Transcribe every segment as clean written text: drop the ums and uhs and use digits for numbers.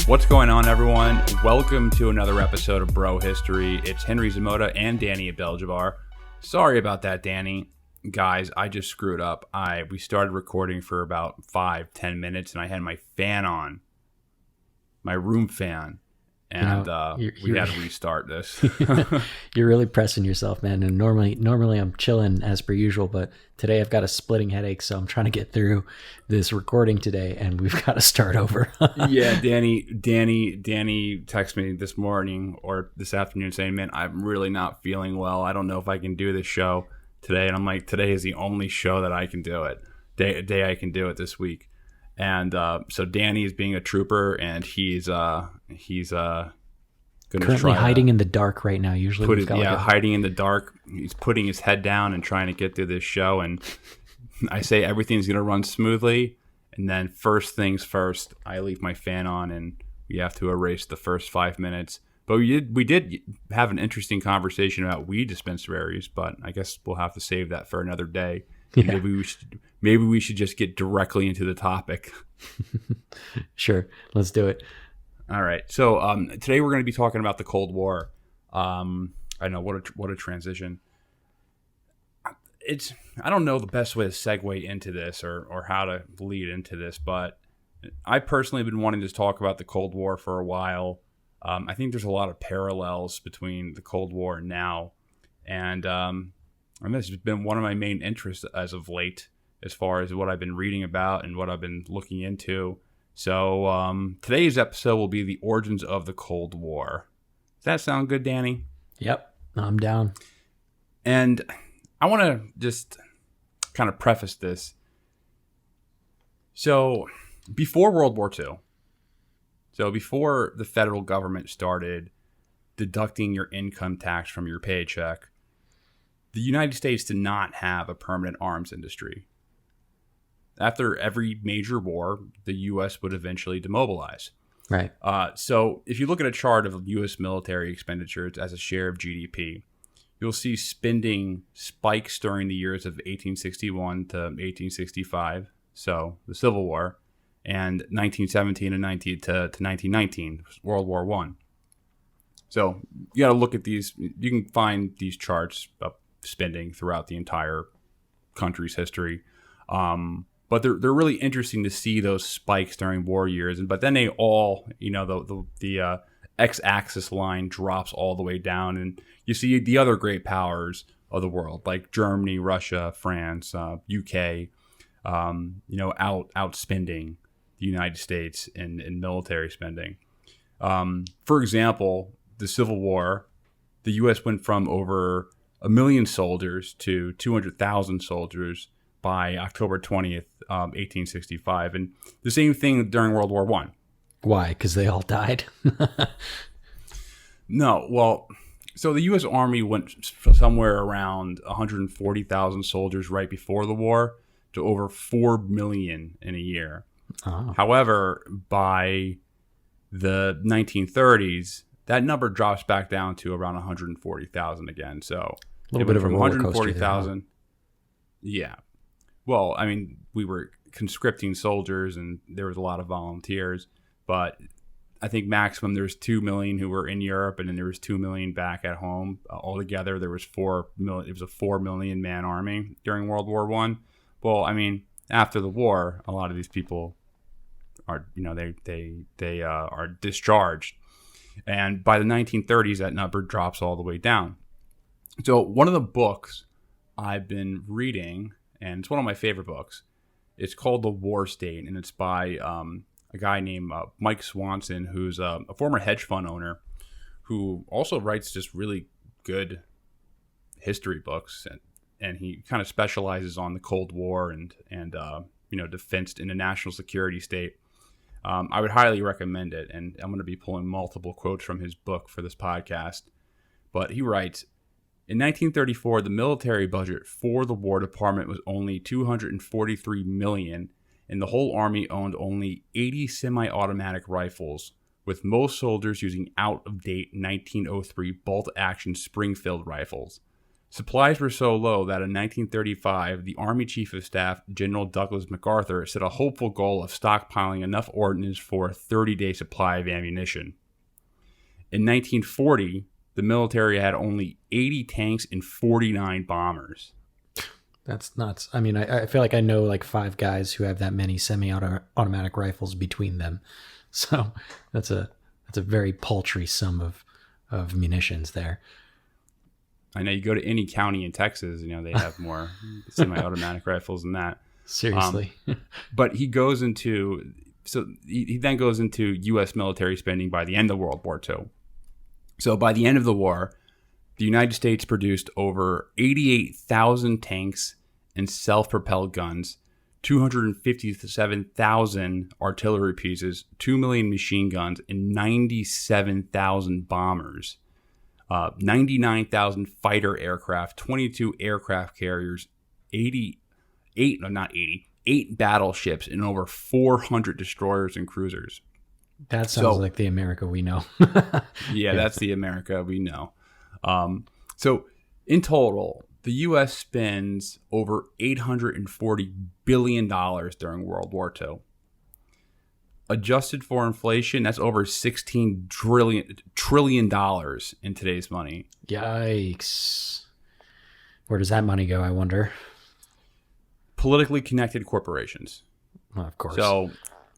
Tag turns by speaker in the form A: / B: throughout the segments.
A: What's going on, everyone? Welcome to another episode of Bro History. It's Henry Zamota and Danny Abeljabar. Sorry about that, Danny. Guys, I just screwed up. We started recording for about 5-10 minutes, and I had my fan on, my room fan, and we had to restart this.
B: You're really pressing yourself, man. And normally I'm chilling as per usual, but today I've got a splitting headache, so I'm trying to get through this recording today, and we've got to start over.
A: Yeah, Danny texted me this morning or this afternoon saying, "Man, I'm really not feeling well. I don't know if I can do this show today." And I'm like, today is the only show that I can do it. Day I can do it this week. And so Danny is being a trooper, and he's going to
B: currently hiding in the dark right now. Usually,
A: hiding in the dark. He's putting his head down and trying to get through this show. And I say everything's going to run smoothly, and then first things first, I leave my fan on, and we have to erase the first 5 minutes. But we did have an interesting conversation about weed dispensaries, but I guess we'll have to save that for another day. Yeah. Maybe we should just get directly into the topic.
B: Sure, let's do it.
A: All right. So today we're going to be talking about the Cold War. I know what a transition. I don't know the best way to segue into this or how to lead into this, but I personally have been wanting to talk about the Cold War for a while. I think there's a lot of parallels between the Cold War and now, and this has been one of my main interests as of late, as far as what I've been reading about and what I've been looking into. So today's episode will be the origins of the Cold War. Does that sound good, Danny?
B: Yep, I'm down.
A: And I want to just kind of preface this. So before World War II, so before the federal government started deducting your income tax from your paycheck, the United States did not have a permanent arms industry. After every major war, the U.S. would eventually demobilize.
B: Right.
A: So if you look at a chart of U.S. military expenditures as a share of GDP, you'll see spending spikes during the years of 1861 to 1865, so the Civil War, and 1917 to 1919, World War I. So you got to look at these. You can find these charts of spending throughout the entire country's history. But they're really interesting to see those spikes during war years. But then they all, the x-axis line drops all the way down, and you see the other great powers of the world, like Germany, Russia, France, UK, outspending the United in military spending. For example, the Civil War, the U.S. went from over 1 million soldiers to 200,000 soldiers by October 20th, 1865. And the same thing during World War I.
B: Why? Because they all died?
A: No. Well, so the U.S. Army went somewhere around 140,000 soldiers right before the war to over 4 million in a year. Oh. However, by the 1930s, that number drops back down to around 140,000 again. So
B: a little bit of a roller coaster.
A: 140,000. Yeah. Well, I mean, we were conscripting soldiers, and there was a lot of volunteers, but I think maximum there was 2 million who were in Europe, and then there was 2 million back at home. Altogether, there was 4 million. It was a 4 million man army during World War I. Well, I mean, after the war, a lot of these people are, they are discharged, and by the 1930s, that number drops all the way down. So one of the books I've been reading, and it's one of my favorite books, it's called The War State, and it's by a guy named Mike Swanson, who's a former hedge fund owner who also writes just really good history books, and he kind of specializes on the Cold War and defense in the national security state. I would highly recommend it, and I'm going to be pulling multiple quotes from his book for this podcast. But he writes, in 1934, the military budget for the War Department was only $243 million, and the whole Army owned only 80 semi-automatic rifles, with most soldiers using out-of-date 1903 bolt-action Springfield rifles. Supplies were so low that in 1935, the Army Chief of Staff, General Douglas MacArthur, set a hopeful goal of stockpiling enough ordnance for a 30-day supply of ammunition. In 1940, the military had only 80 tanks and 49 bombers.
B: That's nuts. I mean, I feel like I know like 5 guys who have that many semi-automatic rifles between them. So that's a very paltry sum of munitions there.
A: I know you go to any county in Texas, they have more semi-automatic rifles than that.
B: Seriously.
A: But he then goes into U.S. military spending by the end of World War II. So by the end of the war, the United States produced over 88,000 tanks and self-propelled guns, 257,000 artillery pieces, 2 million machine guns, and 97,000 bombers. 99,000 fighter aircraft, 22 aircraft carriers, 8 battleships, and over 400 destroyers and cruisers.
B: That sounds like the America we know.
A: Yeah, that's the America we know. So in total, the U.S. spends over $840 billion during World War II. Adjusted for inflation, that's over $16 trillion in today's money.
B: Yikes. Where does that money go, I wonder?
A: Politically connected corporations.
B: Well, of course.
A: So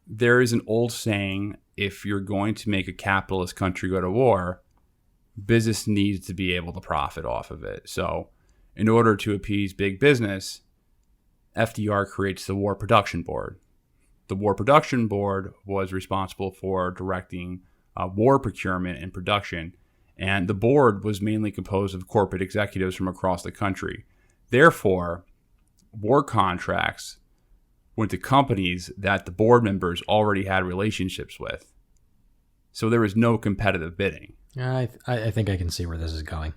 A: there is an old saying, if you're going to make a capitalist country go to war, business needs to be able to profit off of it. So in order to appease big business, FDR creates the War Production Board. The War Production Board was responsible for directing war procurement and production, and the board was mainly composed of corporate executives from across the country. Therefore, war contracts went to companies that the board members already had relationships with. So there was no competitive bidding.
B: I think I can see where this is going.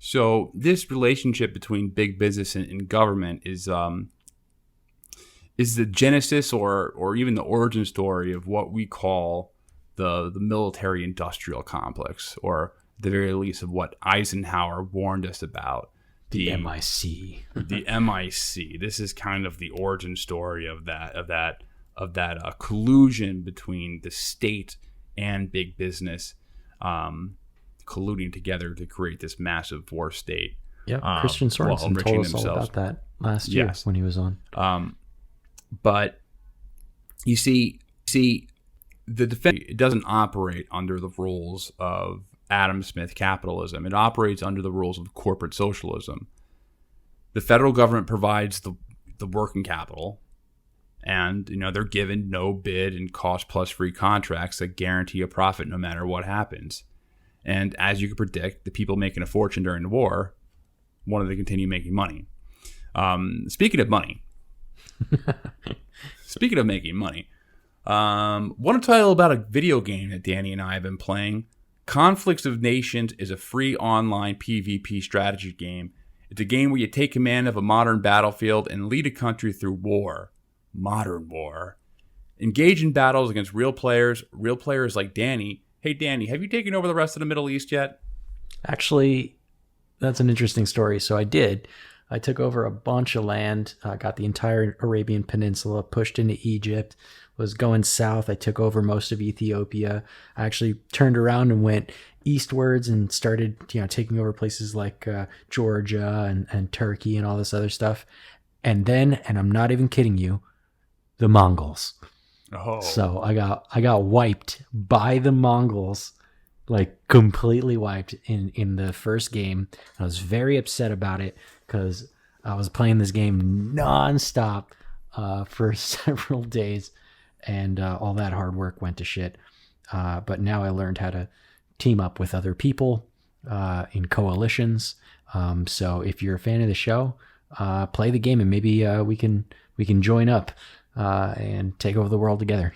A: So this relationship between big business and government is the genesis or even the origin story of what we call the military-industrial complex, or at the very least of what Eisenhower warned us about.
B: The MIC.
A: The MIC. This is kind of the origin story of that collusion between the state and big business, colluding together to create this massive war state.
B: Yeah, Christian Sorensen told us all about that last year when he was on.
A: But you see, the defense, it doesn't operate under the rules of Adam Smith capitalism. It operates under the rules of corporate socialism. The federal government provides the working capital, and they're given no bid and cost plus free contracts that guarantee a profit no matter what happens. And as you can predict, the people making a fortune during the war wanted to continue making money. Speaking of money. Speaking of making money, want to tell you about a video game that Danny and I have been playing. Conflicts of Nations is a free online PvP strategy game. It's a game where you take command of a modern battlefield and lead a country through war. Modern war. Engage in battles against real players like Danny. Hey, Danny, have you taken over the rest of the Middle East yet?
B: Actually, that's an interesting story. So I did. I took over a bunch of land, got the entire Arabian Peninsula, pushed into Egypt, was going south. I took over most of Ethiopia. I actually turned around and went eastwards and started, taking over places like Georgia and Turkey and all this other stuff. And then, and I'm not even kidding you, the Mongols.
A: Oh.
B: So I got wiped by the Mongols, like completely wiped in the first game. I was very upset about it because I was playing this game nonstop for several days, and all that hard work went to shit. But now I learned how to team up with other people in coalitions. So if you're a fan of the show, play the game, and maybe we can join up and take over the world together.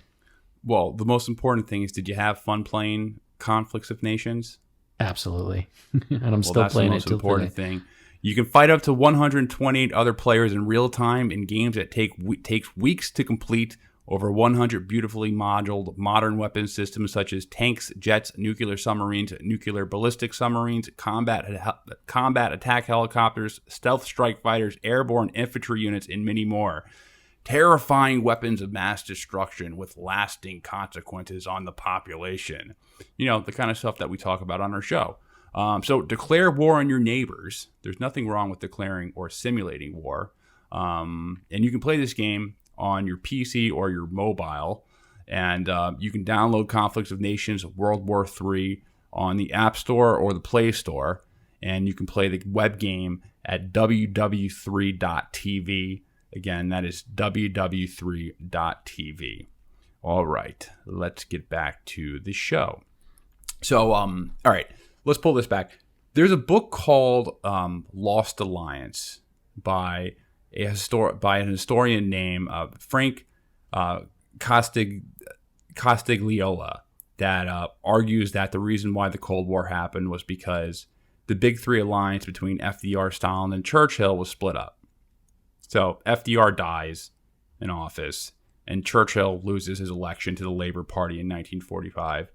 A: Well, the most important thing is, did you have fun playing Conflicts of Nations?
B: Absolutely. And I'm still playing it till today. That's the most important
A: thing. You can fight up to 128 other players in real time in games that takes weeks to complete over 100 beautifully modeled modern weapon systems such as tanks, jets, nuclear submarines, nuclear ballistic submarines, combat attack helicopters, stealth strike fighters, airborne infantry units, and many more. Terrifying weapons of mass destruction with lasting consequences on the population. You know, the kind of stuff that we talk about on our show. So declare war on your neighbors. There's nothing wrong with declaring or simulating war. And you can play this game on your PC or your mobile. And you can download Conflicts of Nations World War III on the App Store or the Play Store. And you can play the web game at ww3.tv. Again, that is ww3.tv. All right, let's get back to the show. So, all right, let's pull this back. There's a book called Lost Alliance by an historian named Frank Castigliola that argues that the reason why the Cold War happened was because the Big Three alliance between FDR, Stalin, and Churchill was split up. So FDR dies in office, and Churchill loses his election to the Labour Party in 1945.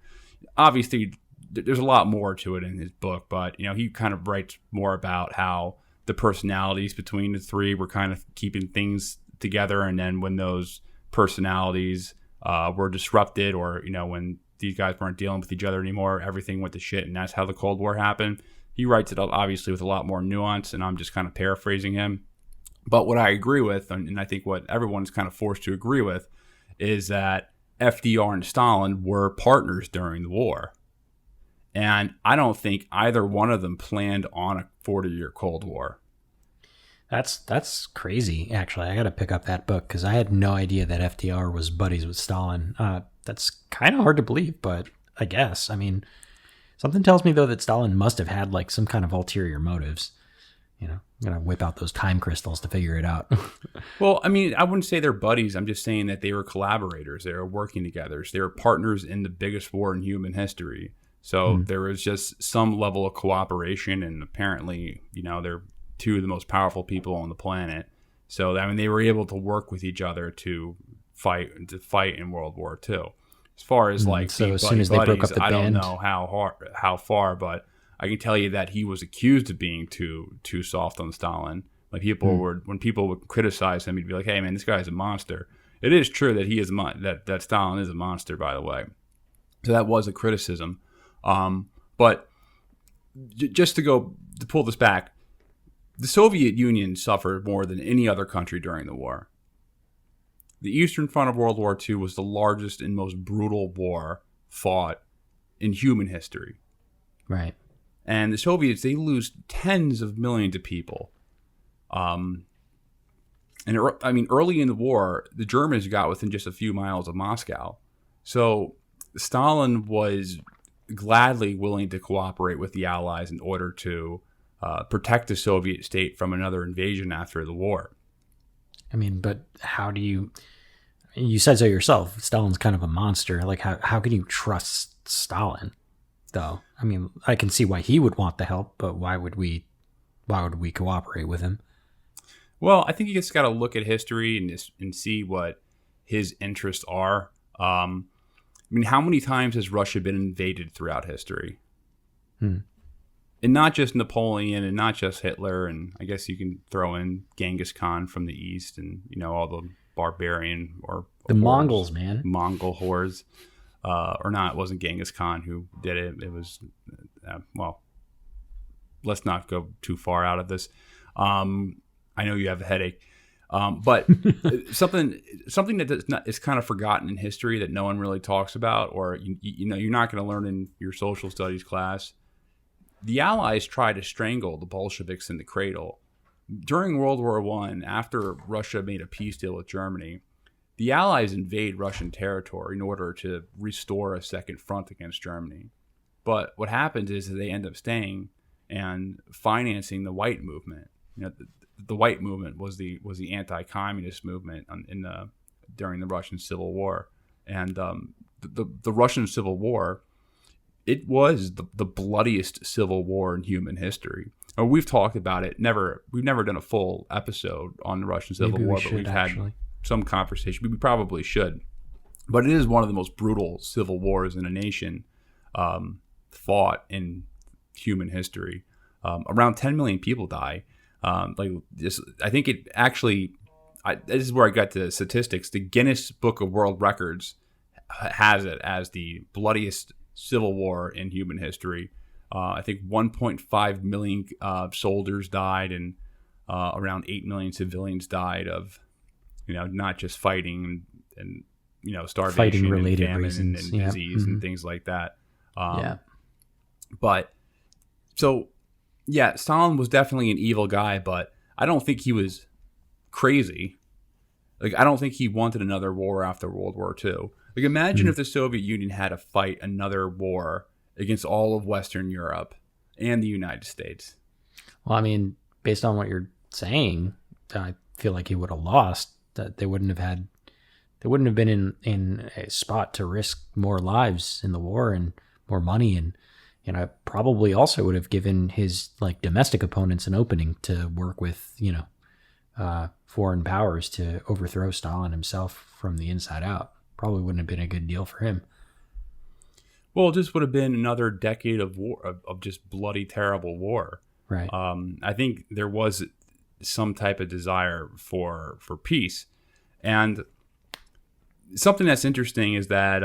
A: Obviously, there's a lot more to it in his book, but you know, he kind of writes more about how the personalities between the three were kind of keeping things together, and then when those personalities were disrupted, or you know, when these guys weren't dealing with each other anymore, everything went to shit, and that's how the Cold War happened. He writes it obviously with a lot more nuance, and I'm just kind of paraphrasing him. But what I agree with, and I think what everyone's kind of forced to agree with, is that FDR and Stalin were partners during the war. And I don't think either one of them planned on a 40-year Cold War.
B: That's crazy, actually. I got to pick up that book because I had no idea that FDR was buddies with Stalin. That's kind of hard to believe, but I guess. I mean, something tells me, though, that Stalin must have had like some kind of ulterior motives. You know, I'm going to whip out those time crystals to figure it out.
A: Well, I mean, I wouldn't say they're buddies. I'm just saying that they were collaborators. They were working together. They were partners in the biggest war in human history. So there was just some level of cooperation, and apparently, you know, they're two of the most powerful people on the planet. So, I mean, they were able to work with each other to fight in World War II. As far as like,
B: so as soon as they broke up the band,
A: I don't know how far, but I can tell you that he was accused of being too soft on Stalin. Like when people would criticize him, he'd be like, "Hey, man, this guy's a monster." It is true that he is that Stalin is a monster, by the way. So that was a criticism. But just to pull this back, the Soviet Union suffered more than any other country during the war. The Eastern Front of World War II was the largest and most brutal war fought in human history.
B: Right.
A: And the Soviets, they lose tens of millions of people. And I mean, early in the war, the Germans got within just a few miles of Moscow. So Stalin was gladly willing to cooperate with the Allies in order to protect the Soviet state from another invasion after the war.
B: I mean, but how do you said so yourself, Stalin's kind of a monster. Like, how can you trust Stalin, though? I mean, I can see why he would want the help, but why would we cooperate with him?
A: Well, I think you just got to look at history and see what his interests are. I mean, how many times has Russia been invaded throughout history? And not just Napoleon and not just Hitler. And I guess you can throw in Genghis Khan from the East and, you know, all the barbarian or
B: the Mongols, man.
A: Mongol hordes. Or not, it wasn't Genghis Khan who did it. It was, well, let's not go too far out of this. I know you have a headache. But something that is kind of forgotten in history that no one really talks about, or you know, you're not going to learn in your social studies class. The Allies tried to strangle the Bolsheviks in the cradle. During World War I, after Russia made a peace deal with Germany, the Allies invade Russian territory in order to restore a second front against Germany. But what happens is that they end up staying and financing the White Movement. You know, the White Movement was the anti-communist movement during the Russian Civil War, and the Russian Civil War, it was the bloodiest civil war in human history. We've talked about it. We've never done a full episode on the Russian Civil War, but we've had some conversation. We probably should. But it is one of the most brutal civil wars in a nation fought in human history. Around 10 million people die. Like this, I think it actually. This is where I got the statistics. The Guinness Book of World Records has it as the bloodiest civil war in human history. I think 1.5 million soldiers died, and around 8 million civilians died of, not just fighting and starvation,
B: fighting related
A: and famine
B: reasons,
A: and disease and things like that.
B: Yeah.
A: But so, yeah, Stalin was definitely an evil guy, but I don't think he was crazy. Like, I don't think he wanted another war after World War II. Like, imagine if the Soviet Union had to fight another war against all of Western Europe and the United States.
B: Well, I mean, based on what you're saying, I feel like he would have lost. That they wouldn't have been in a spot to risk more lives in the war and more money, and probably also would have given his domestic opponents an opening to work with foreign powers to overthrow Stalin himself from the inside out. Probably wouldn't have been a good deal for him.
A: Well, it just would have been another decade of war, of just bloody, terrible war.
B: Right.
A: I think there was some type of desire for peace. And something that's interesting is that,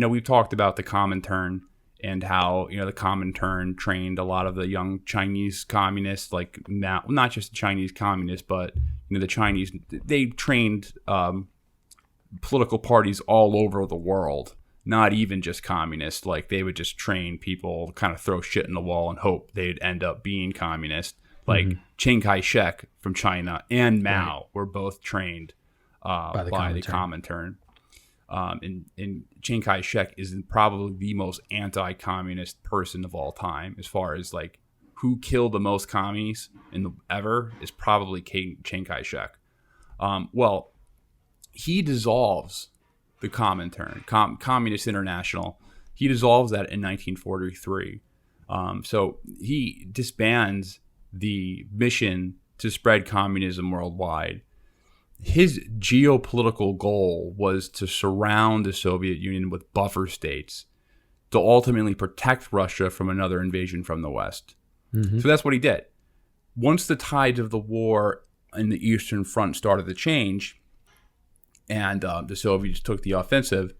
A: we've talked about the Comintern and how, the Comintern trained a lot of the young Chinese communists, not just the Chinese communists, but, the Chinese, they trained political parties all over the world, not even just communists. Like, they would just train people, kind of throw shit in the wall and hope they'd end up being communist. Like Chiang Kai-shek from China and Mao were both trained by the Comintern. And Chiang Kai-shek is probably the most anti-communist person of all time, as far as who killed the most commies ever is probably Chiang Kai-shek. Well, he dissolves the Comintern, Communist International. He dissolves that in 1943. So he disbands the mission to spread communism worldwide. His geopolitical goal was to surround the Soviet Union with buffer states to ultimately protect Russia from another invasion from the West. So that's what he did. Once the tides of the war in the Eastern Front started to change and the Soviets took the offensive,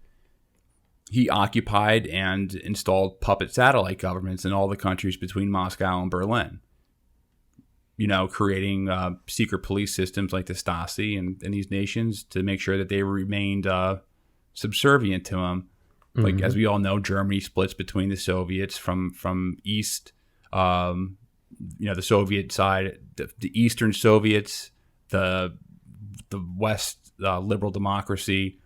A: he occupied and installed puppet satellite governments in all the countries between Moscow and Berlin. Creating secret police systems like the Stasi and these nations to make sure that they remained subservient to him. Like, as we all know, Germany splits between the Soviets from east, the Soviet side, the Eastern Soviets, the West liberal democracy.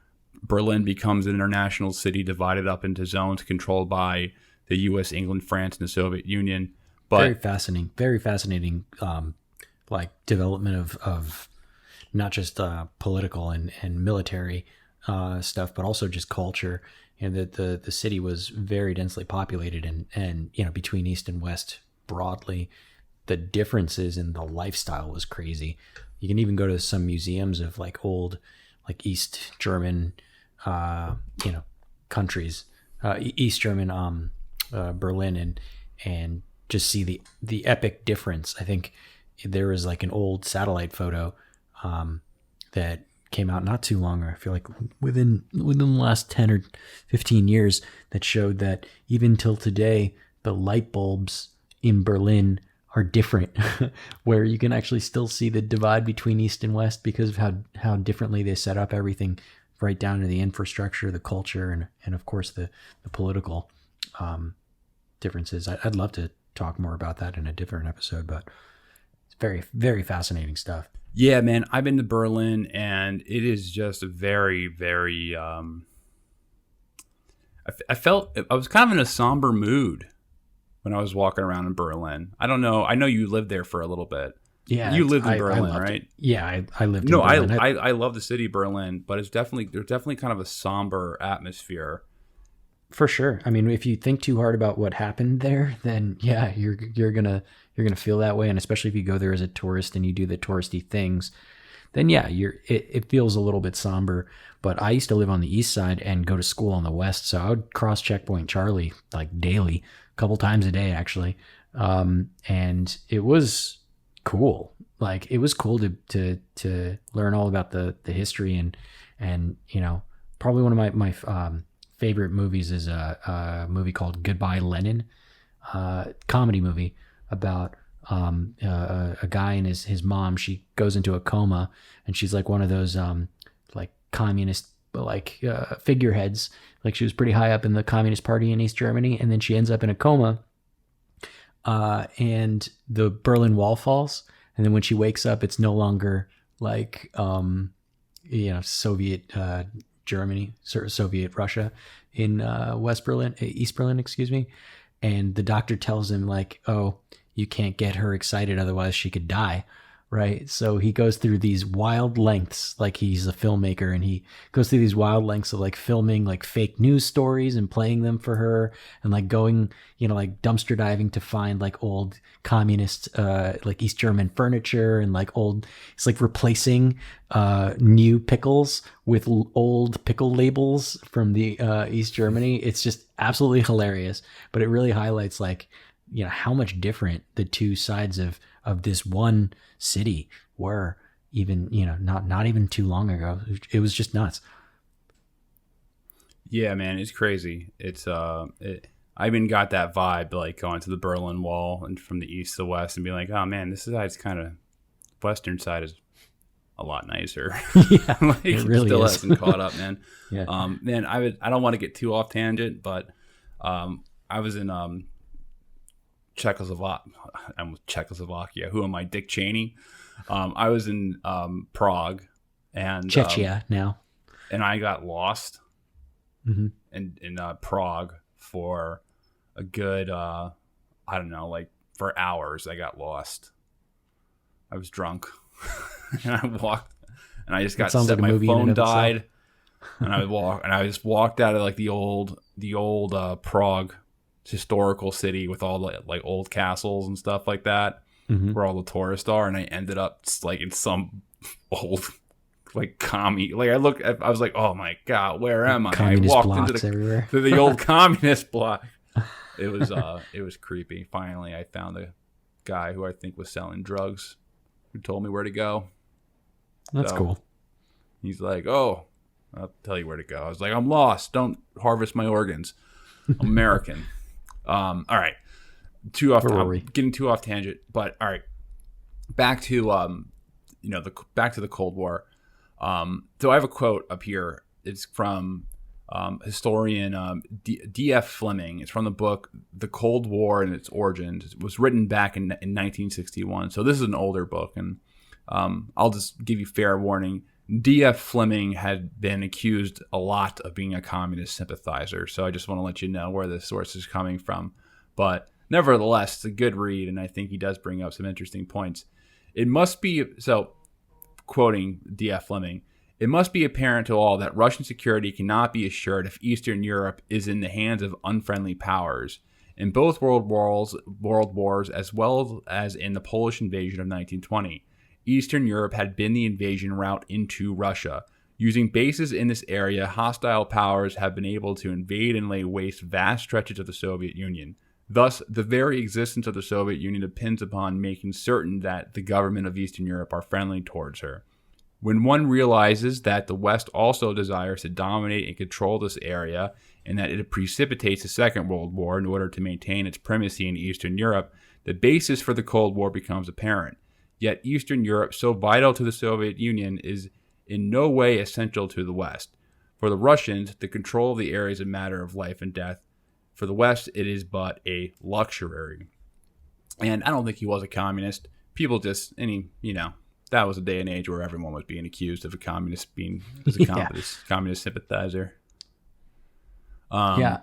A: Berlin becomes an international city divided up into zones controlled by the U.S., England, France, and the Soviet Union. But
B: very fascinating, development of not just political and military stuff, but also just culture. And that the city was very densely populated, and between East and West broadly, the differences in the lifestyle was crazy. You can even go to some museums of old East German countries, East German Berlin, and just see the epic difference. I think there was an old satellite photo that came out not too long, or I feel like within the last 10 or 15 years, that showed that even till today, the light bulbs in Berlin are different, where you can actually still see the divide between East and West because of how differently they set up everything, right down to the infrastructure, the culture, and of course the political differences. I'd love to talk more about that in a different episode, but it's very, very fascinating stuff.
A: Yeah, man, I've been to Berlin, and it is just a very, very. I felt I was kind of in a somber mood when I was walking around in Berlin. I don't know. I know you lived there for a little bit.
B: Yeah,
A: you lived in Berlin, right?
B: It. Yeah, I lived. No, in Berlin.
A: I love the city of Berlin, but there's definitely kind of a somber atmosphere.
B: For sure. I mean, if you think too hard about what happened there, then yeah, you're gonna feel that way. And especially if you go there as a tourist and you do the touristy things, then yeah, it feels a little bit somber. But I used to live on the east side and go to school on the west, so I would cross Checkpoint Charlie like daily, a couple times a day actually, and it was cool. Like it was cool to learn all about the history and you know, probably one of my favorite movies is a movie called Goodbye Lenin, comedy movie about a guy and his mom. She goes into a coma and she's like one of those like communist like figureheads. Like she was pretty high up in the Communist Party in East Germany, and then she ends up in a coma. And the Berlin Wall falls, and then when she wakes up, it's no longer like you know, Soviet Germany, Soviet Russia in East Berlin, excuse me. And the doctor tells him like, oh, you can't get her excited, otherwise she could die. Right. So he goes through these wild lengths, like he's a filmmaker, and he goes through these wild lengths of like filming like fake news stories and playing them for her, and like going, you know, like dumpster diving to find like old communist, like East German furniture, and like old, it's like replacing new pickles with old pickle labels from the East Germany. It's just absolutely hilarious, but it really highlights like, you know, how much different the two sides of this one city were, even, you know, not even too long ago. It was just nuts.
A: Yeah, man, it's crazy. It's I even got that vibe like going to the Berlin Wall and from the east to west and being like, oh man, this side's kind of, western side is a lot nicer.
B: Yeah,
A: like,
B: it really
A: still
B: is.
A: hasn't caught up, man.
B: Yeah.
A: Man, I don't want to get too off tangent, but I was in Czechoslovakia. Who am I, Dick Cheney? I was in Prague and
B: Czechia now,
A: and I got lost in Prague for a good I don't know, like for hours. I got lost. I was drunk and I walked and I just got set. My phone died and I just walked out of like the old Prague historical city with all the like old castles and stuff like that, where all the tourists are, and I ended up like in some old like commie. Like I was like, oh my god, where am I?
B: Communist
A: I walked
B: blocks everywhere.
A: to the old communist block. It was creepy. Finally, I found a guy who I think was selling drugs, who told me where to go.
B: That's cool.
A: He's like, oh, I'll tell you where to go. I was like, I'm lost. Don't harvest my organs. I'm American. All right, getting too off tangent, but all right, back to back to the Cold War. So I have a quote up here. It's from historian D.F. Fleming. It's from the book The Cold War and Its Origins. It was written back in 1961. So this is an older book, and I'll just give you fair warning. D.F. Fleming had been accused a lot of being a communist sympathizer, so I just want to let you know where the source is coming from. But nevertheless, it's a good read, and I think he does bring up some interesting points. It must be, so quoting D.F. Fleming, it must be apparent to all that Russian security cannot be assured if Eastern Europe is in the hands of unfriendly powers. In both world wars, as well as in the Polish invasion of 1920, Eastern Europe had been the invasion route into Russia. Using bases in this area, hostile powers have been able to invade and lay waste vast stretches of the Soviet Union. Thus, the very existence of the Soviet Union depends upon making certain that the government of Eastern Europe are friendly towards her. When one realizes that the West also desires to dominate and control this area, and that it precipitates a Second World War in order to maintain its primacy in Eastern Europe, the basis for the Cold War becomes apparent. Yet Eastern Europe, so vital to the Soviet Union, is in no way essential to the West. For the Russians, the control of the area is a matter of life and death. For the West, it is but a luxury. And I don't think he was a communist. People just, that was a day and age where everyone was being accused of a communist, being as a communist sympathizer.
B: Yeah.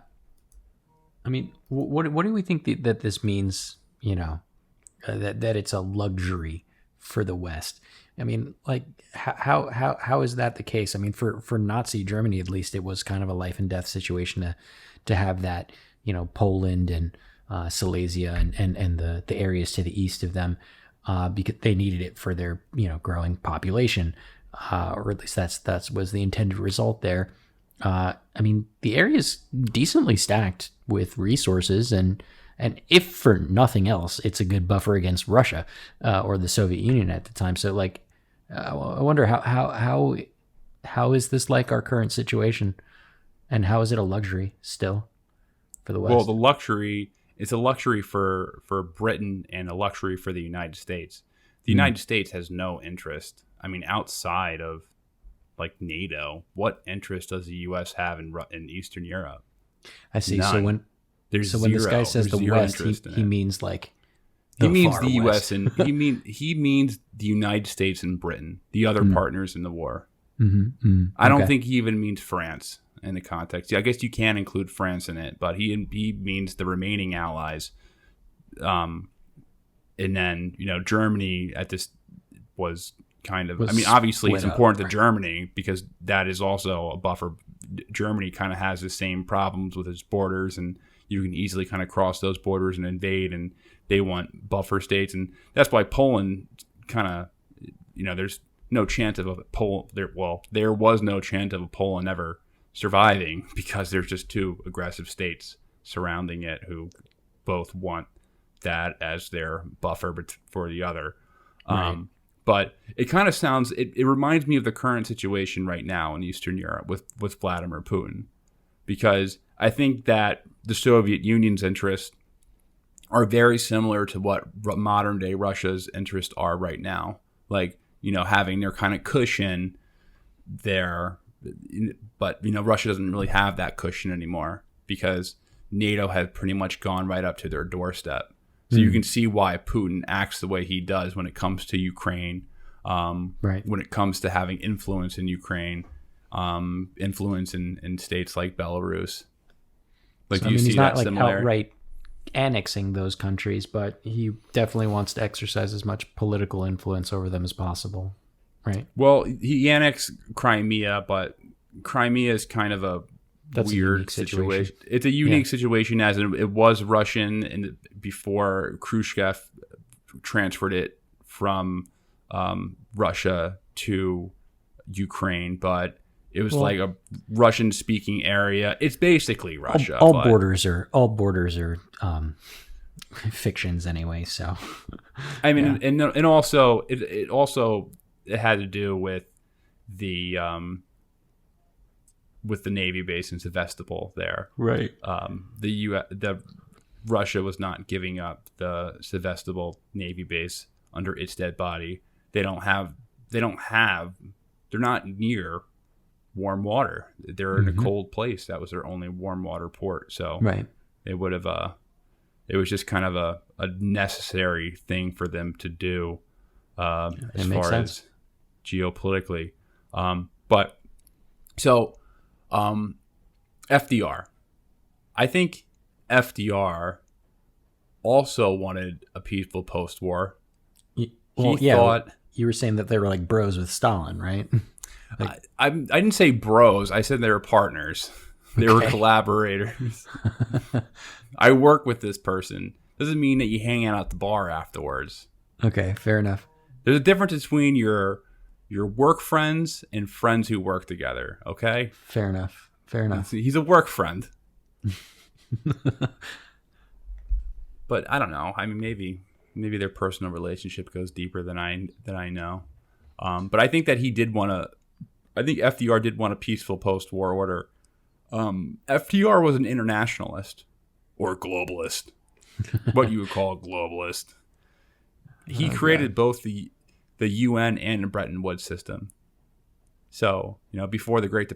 B: I mean, what do we think that this means, that it's a luxury for the West? I mean, like, how is that the case? I mean, for Nazi Germany, at least, it was kind of a life and death situation to have that, Poland and Silesia and the areas to the east of them because they needed it for their growing population, or at least that's was the intended result there. I mean, the area is decently stacked with resources, and if for nothing else, it's a good buffer against Russia or the Soviet Union at the time. So, like, I wonder how is this like our current situation, and how is it a luxury still for the West?
A: Well, it's a luxury for Britain and a luxury for the United States. The United States has no interest. I mean, outside of like NATO, what interest does the U.S. have in Eastern Europe?
B: I see.
A: None.
B: So when this guy says the West, he means like
A: he means the U.S.
B: West.
A: and he means the United States and Britain, the other partners in the war. I don't think he even means France in the context. I guess you can include France in it, but he means the remaining allies. And then Germany at this was kind of. I mean, obviously it's important to Germany because that is also a buffer. Germany kind of has the same problems with its borders, and you can easily kind of cross those borders and invade, and they want buffer states, and that's why Poland kind of, there's no chance of there was no chance of Poland ever surviving because there's just two aggressive states surrounding it who both want that as their buffer for the other.
B: Right.
A: But it kind of sounds, it reminds me of the current situation right now in Eastern Europe with Vladimir Putin, because I think that the Soviet Union's interests are very similar to what modern day Russia's interests are right now. Like, having their kind of cushion there, but, Russia doesn't really have that cushion anymore because NATO has pretty much gone right up to their doorstep. So you can see why Putin acts the way he does when it comes to Ukraine,
B: right?
A: When it comes to having influence in Ukraine, influence in states like Belarus. Like,
B: so,
A: do you see
B: he's
A: that
B: not like
A: similar?
B: Outright annexing those countries, but he definitely wants to exercise as much political influence over them as possible, right?
A: Well, he annexed Crimea, but Crimea is kind of a weird situation. It's a unique situation, as it was Russian and before Khrushchev transferred it from Russia to Ukraine, but it was like a Russian-speaking area. It's basically Russia.
B: All borders are fictions anyway. So,
A: I mean, and also it had to do with the Navy base in Sevastopol there.
B: Right.
A: The Russia was not giving up the Sevastopol Navy base under its dead body. They're not near warm water. They're in a cold place. That was their only warm water port. So
B: right.
A: It would have it was just kind of a necessary thing for them to do as far as geopolitically. But so FDR. I think FDR also wanted a peaceful post-war.
B: He thought you were saying that they were like bros with Stalin, right? Like,
A: I didn't say bros. I said they were partners. They were collaborators. I work with this person. Doesn't mean that you hang out at the bar afterwards.
B: Okay, fair enough.
A: There's a difference between your work friends and friends who work together. Okay.
B: Fair enough.
A: He's a work friend. But I don't know. I mean, maybe their personal relationship goes deeper than I know. But I think that he did want to. I think FDR did want a peaceful post-war order. FDR was an internationalist or globalist, what you would call a globalist. He created both the UN and the Bretton Woods system. So, before the Great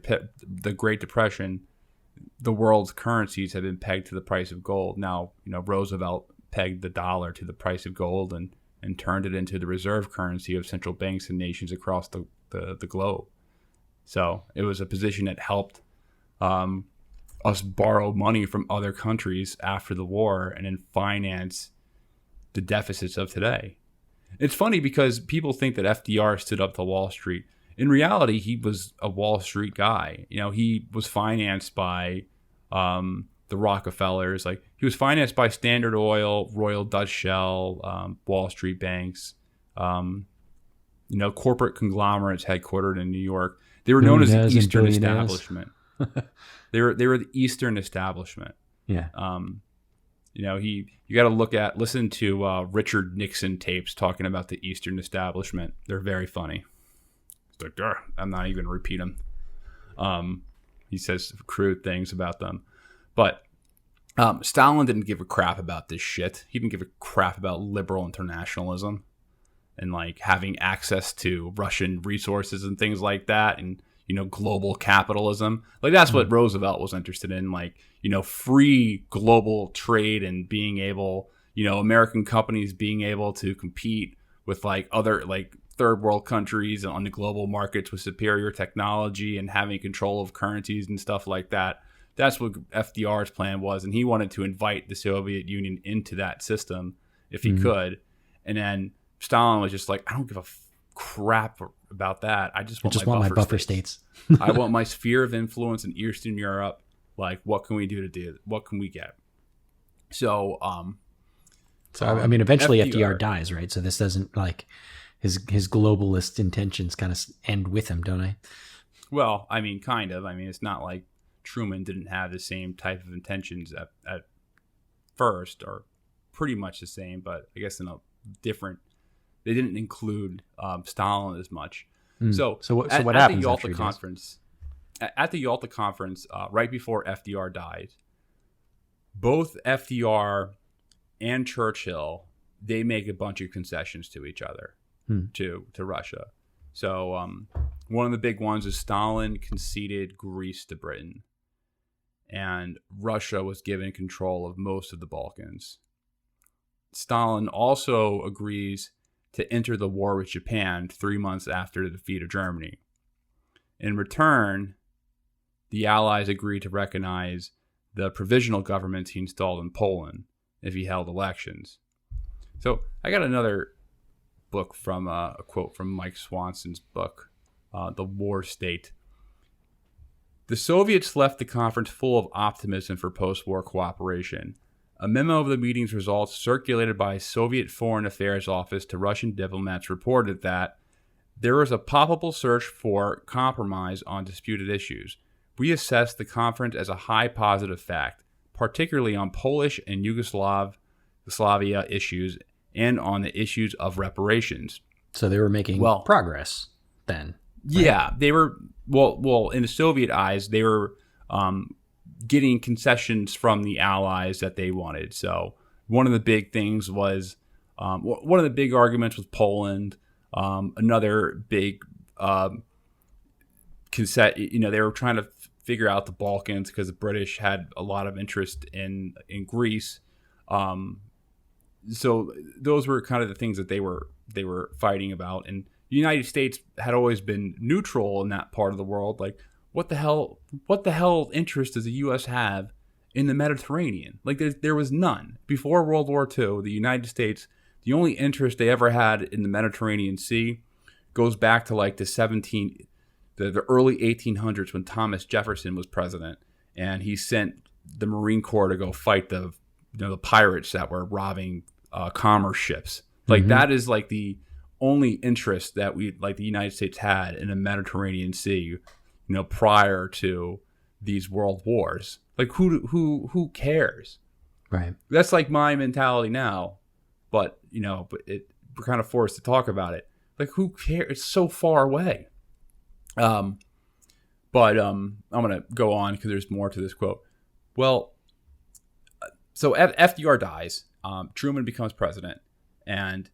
A: Depression, the world's currencies had been pegged to the price of gold. Now, Roosevelt pegged the dollar to the price of gold and turned it into the reserve currency of central banks and nations across the globe. So it was a position that helped us borrow money from other countries after the war and then finance the deficits of today. It's funny because people think that FDR stood up to Wall Street. In reality, he was a Wall Street guy. He was financed by the Rockefellers. Like, he was financed by Standard Oil, Royal Dutch Shell, Wall Street banks, corporate conglomerates headquartered in New York. They were known as the Eastern Establishment. They were the Eastern Establishment.
B: Yeah.
A: You got to listen to Richard Nixon tapes talking about the Eastern Establishment. They're very funny. It's like, I'm not even going to repeat them. He says crude things about them. But Stalin didn't give a crap about this shit. He didn't give a crap about liberal internationalism and like having access to Russian resources and things like that, and global capitalism. Like, that's what Roosevelt was interested in, like, free global trade and being able, American companies being able to compete with like other like third world countries on the global markets with superior technology and having control of currencies and stuff like that. That's what FDR's plan was, and he wanted to invite the Soviet Union into that system if he could. And then Stalin was just like, I don't give a crap about that. I just want my buffer states. I want my sphere of influence in Eastern Europe. Like, what can we do to do it? What can we get? So,
B: I mean, eventually FDR dies, right? So this doesn't, like, his globalist intentions kind of end with him, don't they?
A: Well, I mean, kind of. I mean, it's not like Truman didn't have the same type of intentions at first, or pretty much the same, but I guess in a different. They didn't include Stalin as much. So what happens at the Yalta conference? At the Yalta conference, right before FDR died, both FDR and Churchill, they make a bunch of concessions to each other, to Russia. So one of the big ones is Stalin conceded Greece to Britain, and Russia was given control of most of the Balkans. Stalin also agrees to enter the war with Japan 3 months after the defeat of Germany. In return, the Allies agreed to recognize the provisional governments he installed in Poland if he held elections. So I got another book from a quote from Mike Swanson's book, The War State. The Soviets left the conference full of optimism for post-war cooperation. A memo of the meeting's results circulated by Soviet Foreign Affairs Office to Russian diplomats reported that there was a palpable search for compromise on disputed issues. We assessed the conference as a high positive fact, particularly on Polish and Yugoslavia issues and on the issues of reparations.
B: So they were making progress then.
A: Right? Yeah, they were. Well, in the Soviet eyes, they were getting concessions from the Allies that they wanted. So one of the big things was, one of the big arguments was Poland. Another big they were trying to figure out the Balkans because the British had a lot of interest in Greece. So those were kind of the things that they were fighting about. And the United States had always been neutral in that part of the world. Like, what the hell interest does the U.S. have in the Mediterranean? Like, there was none. Before World War II, the United States, the only interest they ever had in the Mediterranean Sea goes back to like the early 1800s when Thomas Jefferson was president, and he sent the Marine Corps to go fight the pirates that were robbing commerce ships. Like, that is like the only interest that the United States had in the Mediterranean Sea, prior to these world wars. Like, who cares?
B: Right.
A: That's like my mentality now, but we're kind of forced to talk about it. Like, who cares? It's so far away. But I'm gonna go on because there's more to this quote. Well, so FDR dies. Truman becomes president, and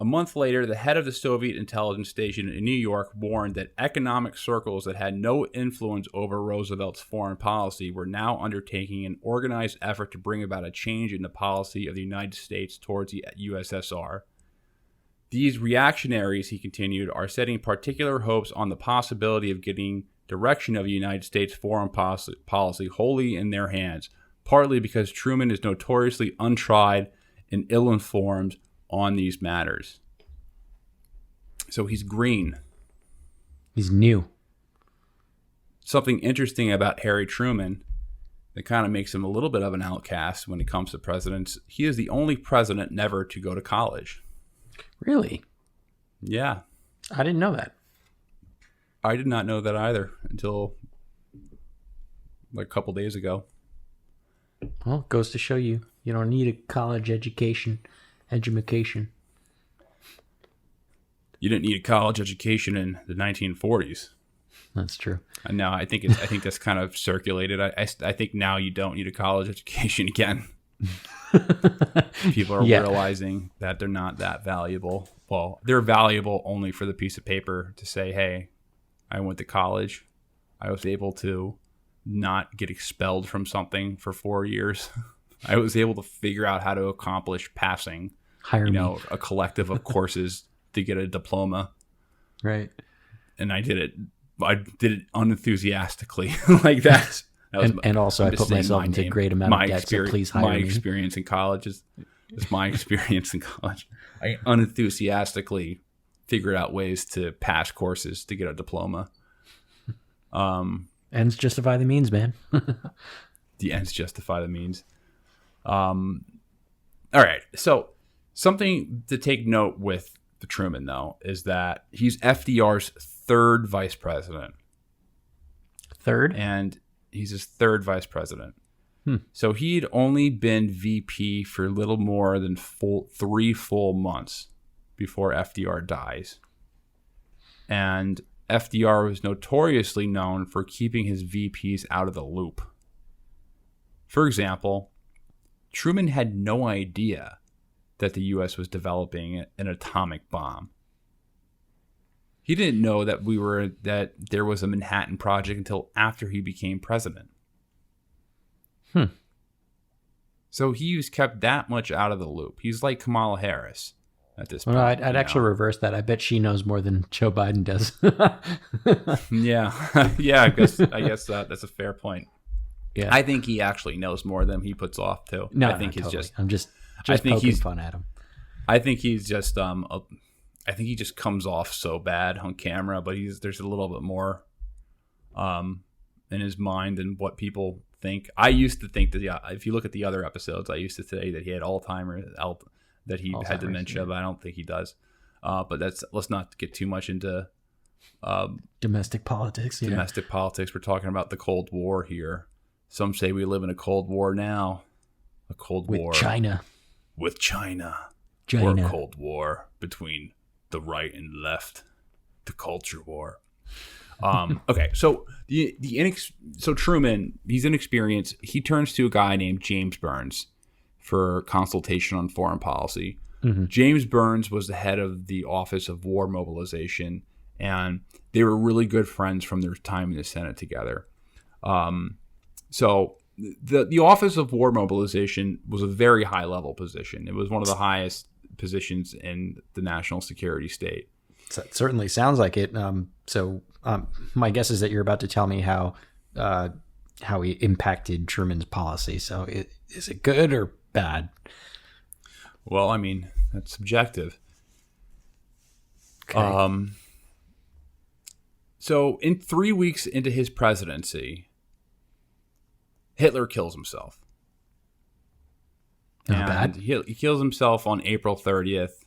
A: a month later, the head of the Soviet intelligence station in New York warned that economic circles that had no influence over Roosevelt's foreign policy were now undertaking an organized effort to bring about a change in the policy of the United States towards the USSR. These reactionaries, he continued, are setting particular hopes on the possibility of getting direction of the United States foreign policy wholly in their hands, partly because Truman is notoriously untried and ill-informed on these matters. So he's green.
B: He's new.
A: something interesting about Harry Truman that kind of makes him a little bit of an outcast when it comes to presidents. He is the only president never to go to college.
B: Really?
A: Yeah.
B: I didn't know that.
A: I did not know that either until like a couple days ago.
B: Well, it goes to show you don't need a college education.
A: You didn't need a college education in the 1940s.
B: That's true.
A: And now I think that's kind of circulated. I think now you don't need a college education again. People are realizing that they're not that valuable. Well, they're valuable only for the piece of paper to say, hey, I went to college. I was able to not get expelled from something for 4 years. I was able to figure out how to accomplish passing,
B: Hire me.
A: a collective of courses to get a diploma.
B: Right.
A: And I did it unenthusiastically like that.
B: And also I put myself into a great amount of debt, so please hire me.
A: My experience in college is my experience in college. I unenthusiastically figured out ways to pass courses to get a diploma.
B: Ends justify the means, man.
A: The ends justify the means. All right. So something to take note with the Truman, though, is that he's FDR's third vice president.
B: Third?
A: And he's his third vice president. So he'd only been VP for a little more than 3 full months before FDR dies. And FDR was notoriously known for keeping his VPs out of the loop. For example, Truman had no idea that the U.S. was developing an atomic bomb. He didn't know that there was a Manhattan Project until after he became president. So he was kept that much out of the loop. He's like Kamala Harris at this point.
B: Well, I'd actually reverse that. I bet she knows more than Joe Biden does.
A: Yeah. Yeah, I guess that's a fair point.
B: Yeah.
A: I think he actually knows more than he puts off too.
B: No,
A: I think
B: he's
A: totally.
B: I'm just poking fun at him.
A: I think he's just I think he just comes off so bad on camera, but there's a little bit more in his mind than what people think. I used to think that if you look at the other episodes, I used to say that he had Alzheimer's, that he had dementia, but I don't think he does. But let's not get too much into
B: domestic politics. Yeah.
A: Domestic politics. We're talking about the Cold War here. Some say we live in a Cold War now. A Cold War
B: with China.
A: Or a Cold War between the right and left. The culture war. Okay, so so Truman, he's inexperienced. He turns to a guy named James Burns for consultation on foreign policy. Mm-hmm. James Burns was the head of the Office of War Mobilization, and they were really good friends from their time in the Senate together. So the Office of War Mobilization was a very high-level position. It was one of the highest positions in the national security state.
B: So it certainly sounds like it. My guess is that you're about to tell me how he impacted Truman's policy. So is it good or bad?
A: Well, I mean, that's subjective.
B: Okay.
A: So in 3 weeks into his presidency, Hitler kills himself.
B: Not bad.
A: He kills himself on April 30th,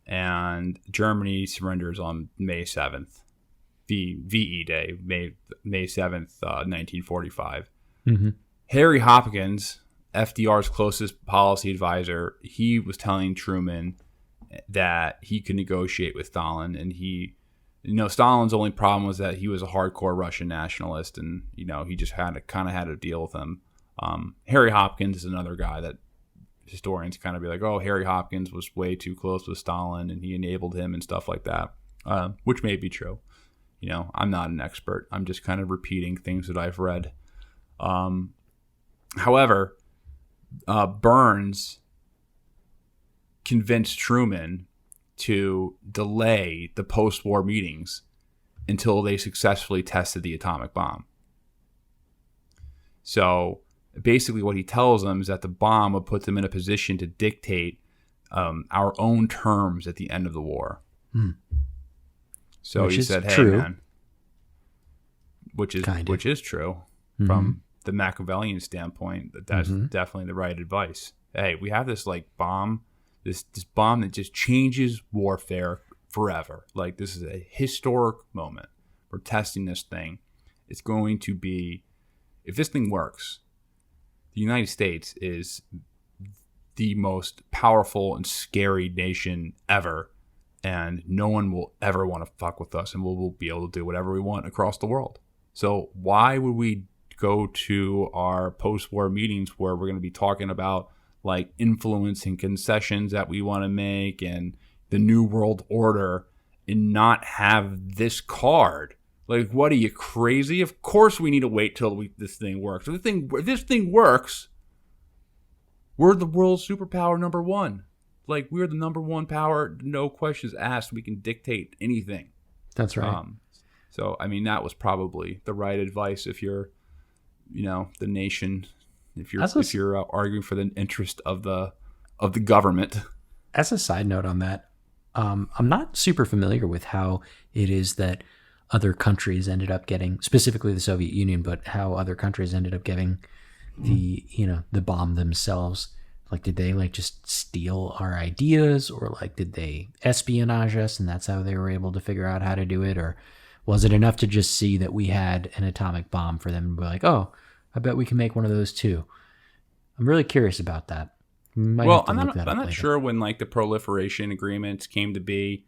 A: and Germany surrenders on May 7th. VE Day, May 7th, 1945. Mm-hmm. Harry Hopkins, FDR's closest policy advisor, he was telling Truman that he could negotiate with Stalin, and Stalin's only problem was that he was a hardcore Russian nationalist, and he just had to deal with him. Harry Hopkins is another guy that historians kind of be like, oh, Harry Hopkins was way too close with Stalin, and he enabled him and stuff like that, which may be true. I'm not an expert. I'm just kind of repeating things that I've read. However, Burns convinced Truman to delay the post-war meetings until they successfully tested the atomic bomb. So basically what he tells them is that the bomb would put them in a position to dictate our own terms at the end of the war. So he said, hey, man, which is true from the Machiavellian standpoint. That's definitely the right advice. Hey, we have this like bomb, this bomb that just changes warfare forever. Like, this is a historic moment. We're testing this thing. It's going to be, if this thing works, the United States is the most powerful and scary nation ever, and no one will ever want to fuck with us, and we'll be able to do whatever we want across the world. So why would we go to our post-war meetings where we're going to be talking about like influence and concessions that we want to make and the new world order and not have this card? Like, what are you, crazy? Of course we need to wait till this thing works. If this thing works, we're the world's superpower number one. Like, we're the number one power, no questions asked. We can dictate anything.
B: That's right.
A: So, I mean, that was probably the right advice if you're, the nation, if you're arguing for the interest of the government.
B: As a side note on that, I'm not super familiar with how it is that other countries ended up getting, specifically the Soviet Union, but how other countries ended up getting the bomb themselves. Like, did they like just steal our ideas, or like did they espionage us and that's how they were able to figure out how to do it? Or was it enough to just see that we had an atomic bomb for them to be like, oh, I bet we can make one of those too? I'm really curious about that. I'm not
A: sure when like the proliferation agreements came to be.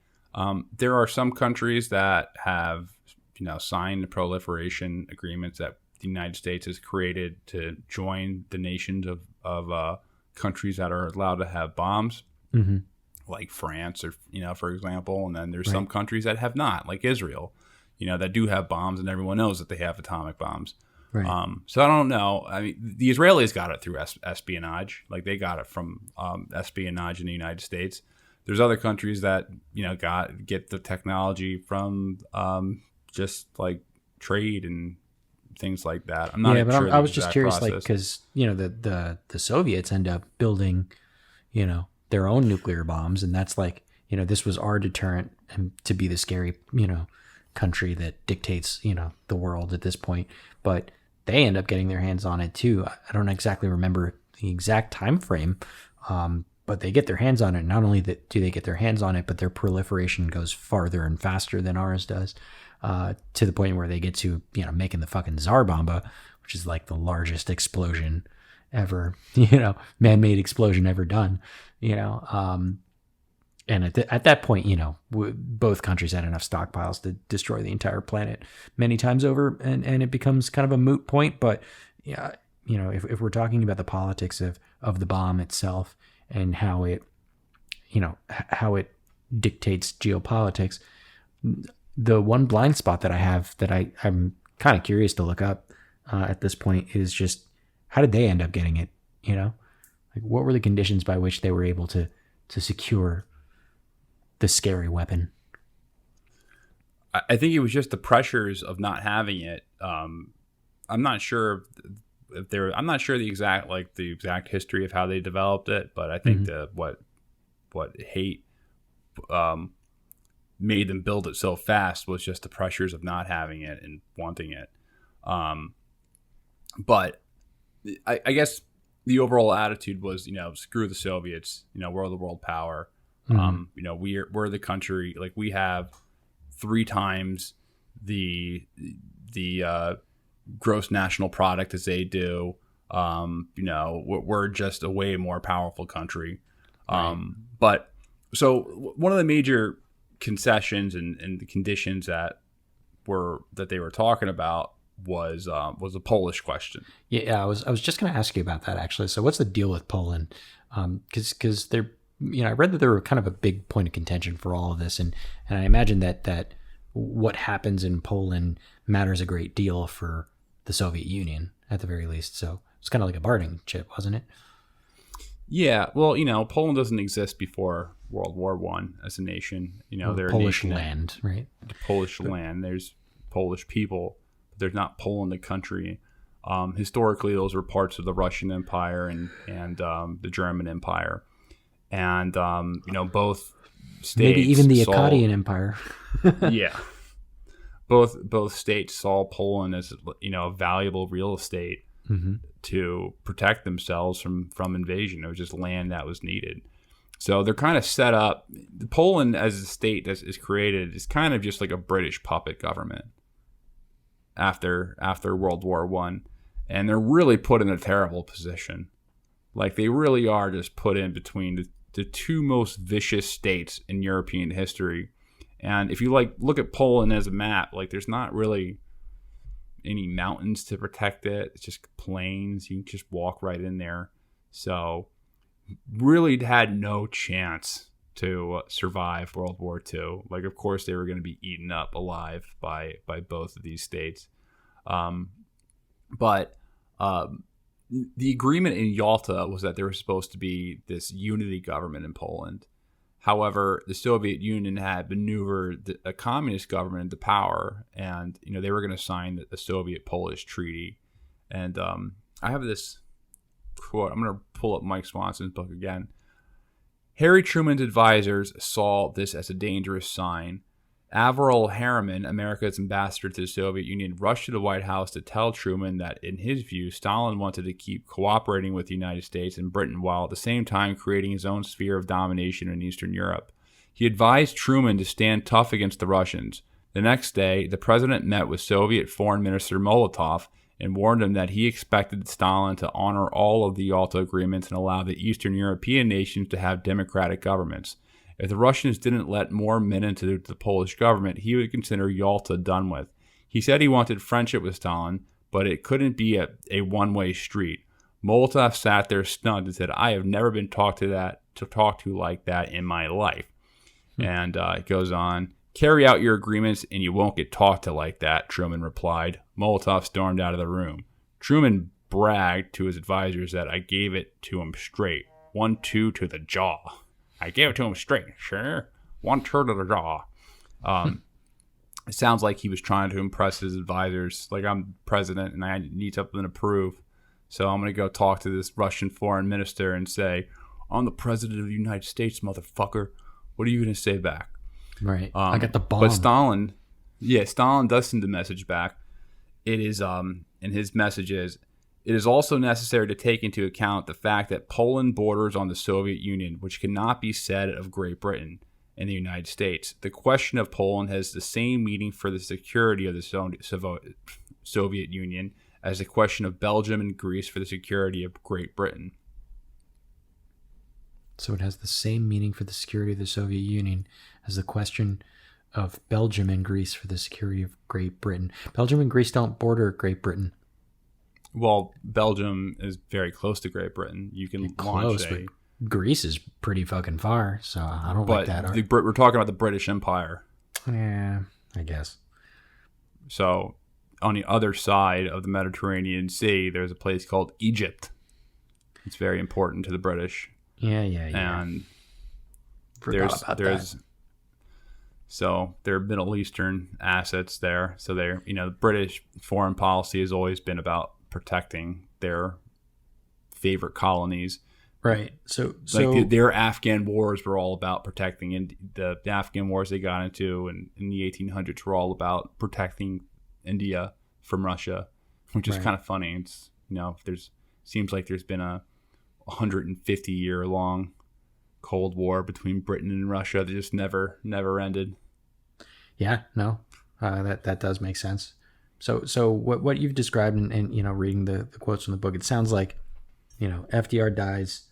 A: There are some countries that have, signed the proliferation agreements that the United States has created to join the nations of countries that are allowed to have bombs, like France, or for example. And then there's some countries that have not, like Israel, that do have bombs, and everyone knows that they have atomic bombs. Right. So I don't know. I mean, the Israelis got it through espionage. Like, they got it from espionage in the United States. There's other countries that get the technology from just like trade and things like that. I'm not sure. Yeah, but
B: I was just curious, process. Like, because the Soviets end up building their own nuclear bombs, and that's like this was our deterrent and to be the scary country that dictates the world at this point. But they end up getting their hands on it too. I don't exactly remember the exact time frame, but they get their hands on it. Not only do they get their hands on it, but their proliferation goes farther and faster than ours does, to the point where they get to making the fucking Tsar Bomba, which is like the largest explosion ever, man-made explosion ever done. And at that point, both countries had enough stockpiles to destroy the entire planet many times over, and it becomes kind of a moot point. But yeah, if we're talking about the politics of the bomb itself and how it dictates geopolitics, the one blind spot that I have that I'm kind of curious to look up at this point is just, how did they end up getting it? Like, what were the conditions by which they were able to secure the scary weapon?
A: I think it was just the pressures of not having it. I'm not sure if I'm not sure the exact history of how they developed it, but I think what hate made them build it so fast was just the pressures of not having it and wanting it. But I guess the overall attitude was, screw the Soviets. We're the world power. We're the country, like, we have 3 times the gross national product as they do. We're just a way more powerful country. But so one of the major concessions and the conditions that they were talking about was a Polish question.
B: Yeah, I was just going to ask you about that, actually. So what's the deal with Poland? Because they're, I read that they were kind of a big point of contention for all of this, and I imagine that what happens in Poland matters a great deal for the Soviet Union at the very least. So it's kind of like a bargaining chip, wasn't it?
A: Yeah, well, Poland doesn't exist before World War I as a nation. They're
B: Polish
A: a nation
B: land, right?
A: Polish land. There's Polish people, but there's not Poland the country. Historically, those were parts of the Russian Empire and the German Empire. And, both states.
B: Maybe even the Akkadian Empire.
A: Yeah. both states saw Poland as, you know, valuable real estate to protect themselves from invasion. It was just land that was needed. So they're kind of set up. Poland as a state that is created is kind of just like a British puppet government after World War One, and they're really put in a terrible position. Like, they really are just put in between the two most vicious states in European history. And if you like look at Poland as a map, like, there's not really any mountains to protect it. It's just plains. You can just walk right in there. So really had no chance to survive World War II. Like, of course, they were going to be eaten up alive by both of these states. But the agreement in Yalta was that there was supposed to be this unity government in Poland. However, the Soviet Union had maneuvered a communist government into power, and, you know, they were going to sign the Soviet-Polish Treaty. And I have this quote. I'm going to pull up Mike Swanson's book again. Harry Truman's advisors saw this as a dangerous sign. Averell Harriman, America's ambassador to the Soviet Union, rushed to the White House to tell Truman that, in his view, Stalin wanted to keep cooperating with the United States and Britain while at the same time creating his own sphere of domination in Eastern Europe. He advised Truman to stand tough against the Russians. The next day, the president met with Soviet Foreign Minister Molotov and warned him that he expected Stalin to honor all of the Yalta agreements and allow the Eastern European nations to have democratic governments. If the Russians didn't let more men into the Polish government, he would consider Yalta done with. He said he wanted friendship with Stalin, but it couldn't be a one-way street. Molotov sat there stunned and said, "I have never been talked to like that in my life." And it goes on, "Carry out your agreements and you won't get talked to like that," Truman replied. Molotov stormed out of the room. Truman bragged to his advisors that, "I gave it to him straight. 1-2 to the jaw." I gave it to him straight, sure. 1-2 to the jaw. It sounds like he was trying to impress his advisors. Like, I'm president and I need something to prove. So I'm going to go talk to this Russian foreign minister and say, "I'm the president of the United States, motherfucker. What are you going to say back?"
B: Right. I got the bomb.
A: But Stalin does send the message back. It is, and his message is, "It is also necessary to take into account the fact that Poland borders on the Soviet Union, which cannot be said of Great Britain and the United States. The question of Poland has the same meaning for the security of the Soviet Union as the question of Belgium and Greece for the security of Great Britain."
B: So it has the same meaning for the security of the Soviet Union as the question of Belgium and Greece for the security of Great Britain. Belgium and Greece don't border Great Britain.
A: Well, Belgium is very close to Great Britain. You can launch
B: but Greece is pretty fucking far, so I don't like that.
A: We're talking about the British Empire.
B: Yeah, I guess.
A: So on the other side of the Mediterranean Sea, there's a place called Egypt. It's very important to the British.
B: Yeah.
A: And
B: Forgot about that.
A: So there are Middle Eastern assets there. So the British foreign policy has always been about protecting their favorite colonies.
B: Right. So
A: their Afghan wars were all about protecting, and the Afghan wars they got into in the 1800s were all about protecting India from Russia, which is kind of funny. It's, seems like there's been a 150-year long Cold War between Britain and Russia that just never ended.
B: Yeah, no, that does make sense. So what you've described and reading the quotes from the book, it sounds like, FDR dies,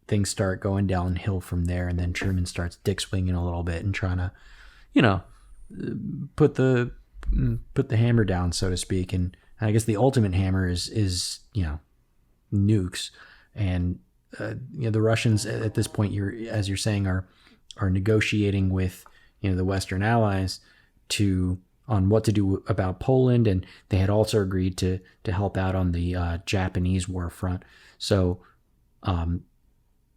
B: things start going downhill from there, and then Truman starts dick swinging a little bit and trying to, put the hammer down, so to speak. And I guess the ultimate hammer is nukes. And the Russians at this point, as you're saying, are negotiating with the Western allies on what to do about Poland, and they had also agreed to help out on the Japanese war front. So,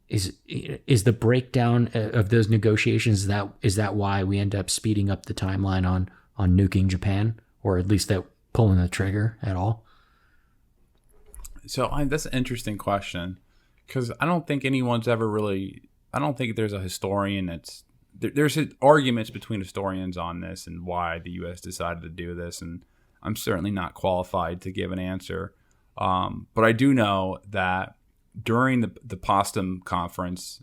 B: is the breakdown of those negotiations is that why we end up speeding up the timeline on nuking Japan, or at least that pulling the trigger at all?
A: So that's an interesting question, because I don't think anyone's ever really. I don't think there's a historian that's there's arguments between historians on this and why the U.S. decided to do this, and I'm certainly not qualified to give an answer. But I do know that during the Potsdam Conference,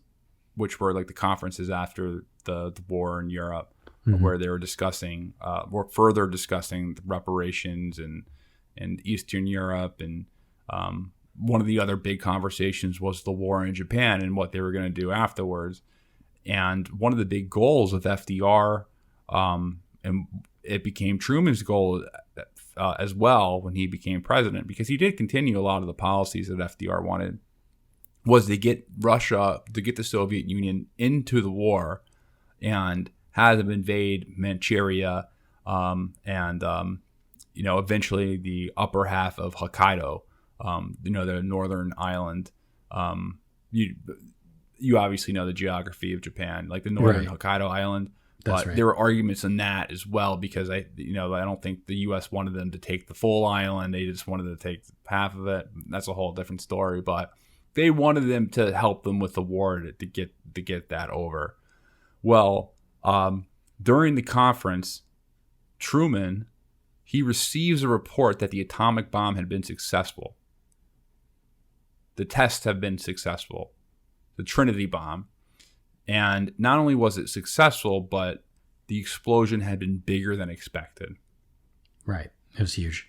A: which were like the conferences after the war in Europe, where they were discussing, were further discussing the reparations and Eastern Europe, and one of the other big conversations was the war in Japan and what they were going to do afterwards. And one of the big goals of FDR, and it became Truman's goal as well when he became president, because he did continue a lot of the policies that FDR wanted, was to get Russia, to get the Soviet Union into the war and have them invade Manchuria, and eventually the upper half of Hokkaido, the northern island. You obviously know the geography of Japan, like the northern Hokkaido island.
B: That's
A: but
B: right.
A: there were arguments on that as well, because I don't think the U.S. wanted them to take the full island. They just wanted to take half of it. That's a whole different story. But they wanted them to help them with the war to get that over. Well, during the conference, Truman, he receives a report that the atomic bomb had been successful. The tests have been successful. The Trinity bomb. And not only was it successful, but the explosion had been bigger than expected.
B: Right. It was huge.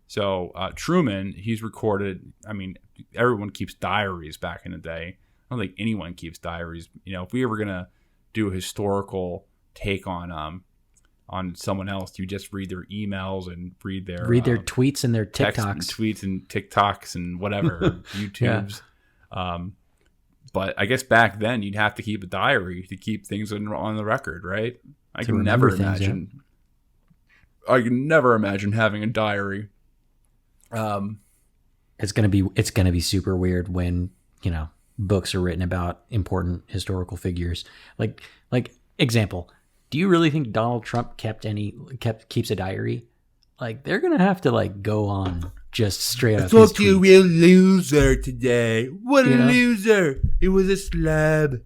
A: So Truman, he's recorded, I mean, everyone keeps diaries back in the day. I don't think anyone keeps diaries. If we ever going to do a historical take on someone else, you just read their emails and read their
B: tweets and their TikToks.
A: Tweets and TikToks and whatever, YouTubes. But I guess back then you'd have to keep a diary to keep things on the record, right? I can never imagine having a diary.
B: It's gonna be super weird when books are written about important historical figures. Like example, do you really think Donald Trump keeps a diary? Like, they're gonna have to go on just straight up. I
A: thought you a real loser today. What a loser! It was a slab.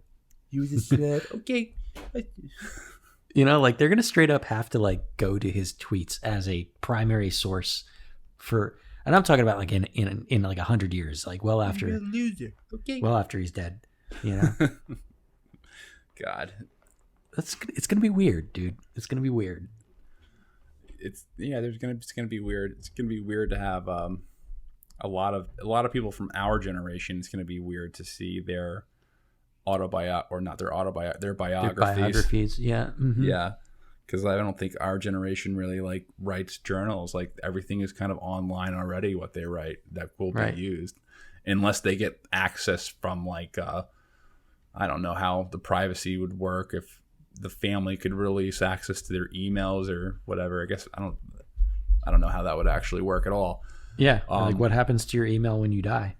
A: He was a slab. Okay.
B: They're gonna straight up have to go to his tweets as a primary source for, and I'm talking about in 100 years, well after.
A: You're a loser. Okay.
B: Well after he's dead.
A: God.
B: It's gonna be weird, dude. It's gonna be weird.
A: It's gonna be weird. It's gonna be weird to have a lot of people from our generation. It's gonna be weird to see their biographies.
B: Their biographies, yeah, mm-hmm.
A: Yeah, because I don't think our generation really writes journals. Everything is kind of online already. What they write that will be used, unless they get access from I don't know how the privacy would work if the family could release access to their emails or whatever. I guess I don't know how that would actually work at all.
B: Yeah. What happens to your email when you die?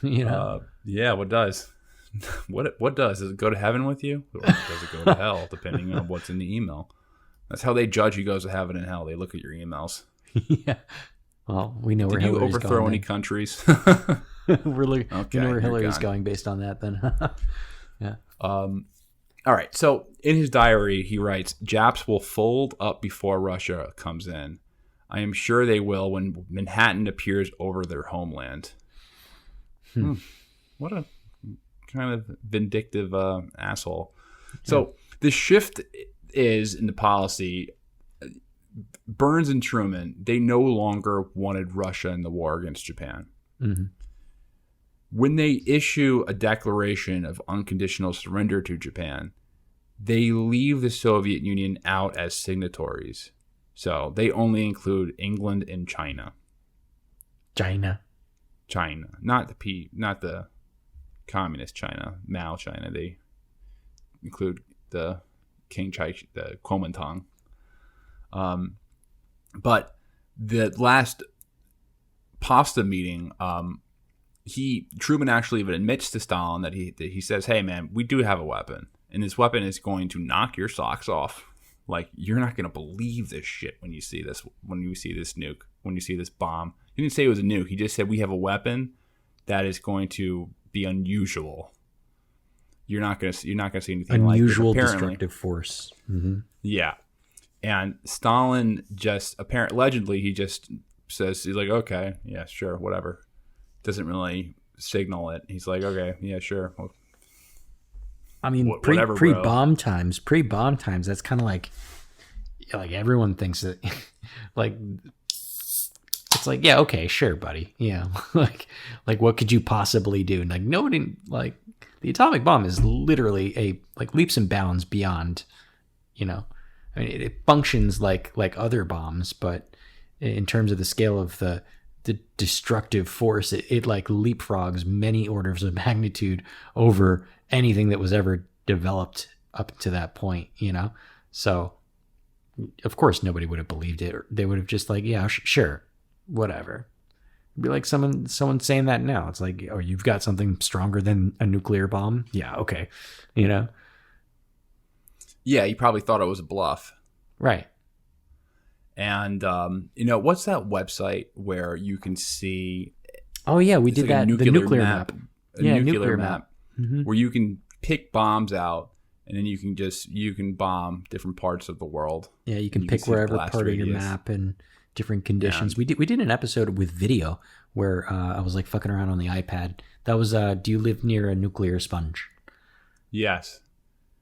A: Yeah. What does? What does? Does it go to heaven with you? Or does it go to hell, depending on what's in the email? That's how they judge who goes to heaven and hell. They look at your emails.
B: Yeah. Well, we know where
A: Hillary's going. Did you overthrow any countries?
B: We know where Hillary's going based on that then. Yeah.
A: All right. So in his diary, he writes, Japs will fold up before Russia comes in. I am sure they will when Manhattan appears over their homeland. What a kind of vindictive asshole. So the shift is in the policy. Burns and Truman, they no longer wanted Russia in the war against Japan.
B: Mm-hmm.
A: When they issue a declaration of unconditional surrender to Japan, they leave the Soviet Union out as signatories. So they only include England and China.
B: China.
A: Not the communist China, Mao China. They include the King Chai, the Kuomintang. But the last Potsdam meeting, Truman actually even admits to Stalin that he says, "Hey man, we do have a weapon, and this weapon is going to knock your socks off. You're not going to believe this shit when you see this nuke, when you see this bomb." He didn't say it was a nuke. He just said we have a weapon that is going to be unusual. you're not gonna see anything
B: unusual
A: like this, apparently.
B: destructive force. Mm-hmm.
A: Yeah, and Stalin just allegedly he just says, he's like, okay, yeah, sure, whatever. Doesn't really signal it. He's like, okay, yeah, sure. Well,
B: I mean,
A: whatever,
B: pre-bomb times, that's kind of like everyone thinks that, like, it's like, yeah, okay, sure, buddy. Yeah. like what could you possibly do? And like, nobody, like, the atomic bomb is literally leaps and bounds beyond, I mean, it functions like other bombs, but in terms of the scale of the destructive force, it like leapfrogs many orders of magnitude over anything that was ever developed up to that point, So, of course, nobody would have believed it. Or they would have just like, yeah, sure, whatever. It'd be like someone saying that now. It's like, oh, you've got something stronger than a nuclear bomb? Yeah, okay.
A: Yeah, you probably thought it was a bluff.
B: Right.
A: And, what's that website where you can see...
B: Oh, yeah, we did that. The nuclear map.
A: Nuclear map. Mm-hmm. Where you can pick bombs out, and then you can bomb different parts of the world.
B: Yeah, you can pick wherever part of your map and different conditions. We did an episode with video where I was like fucking around on the iPad. That was do you live near a nuclear sponge?
A: Yes.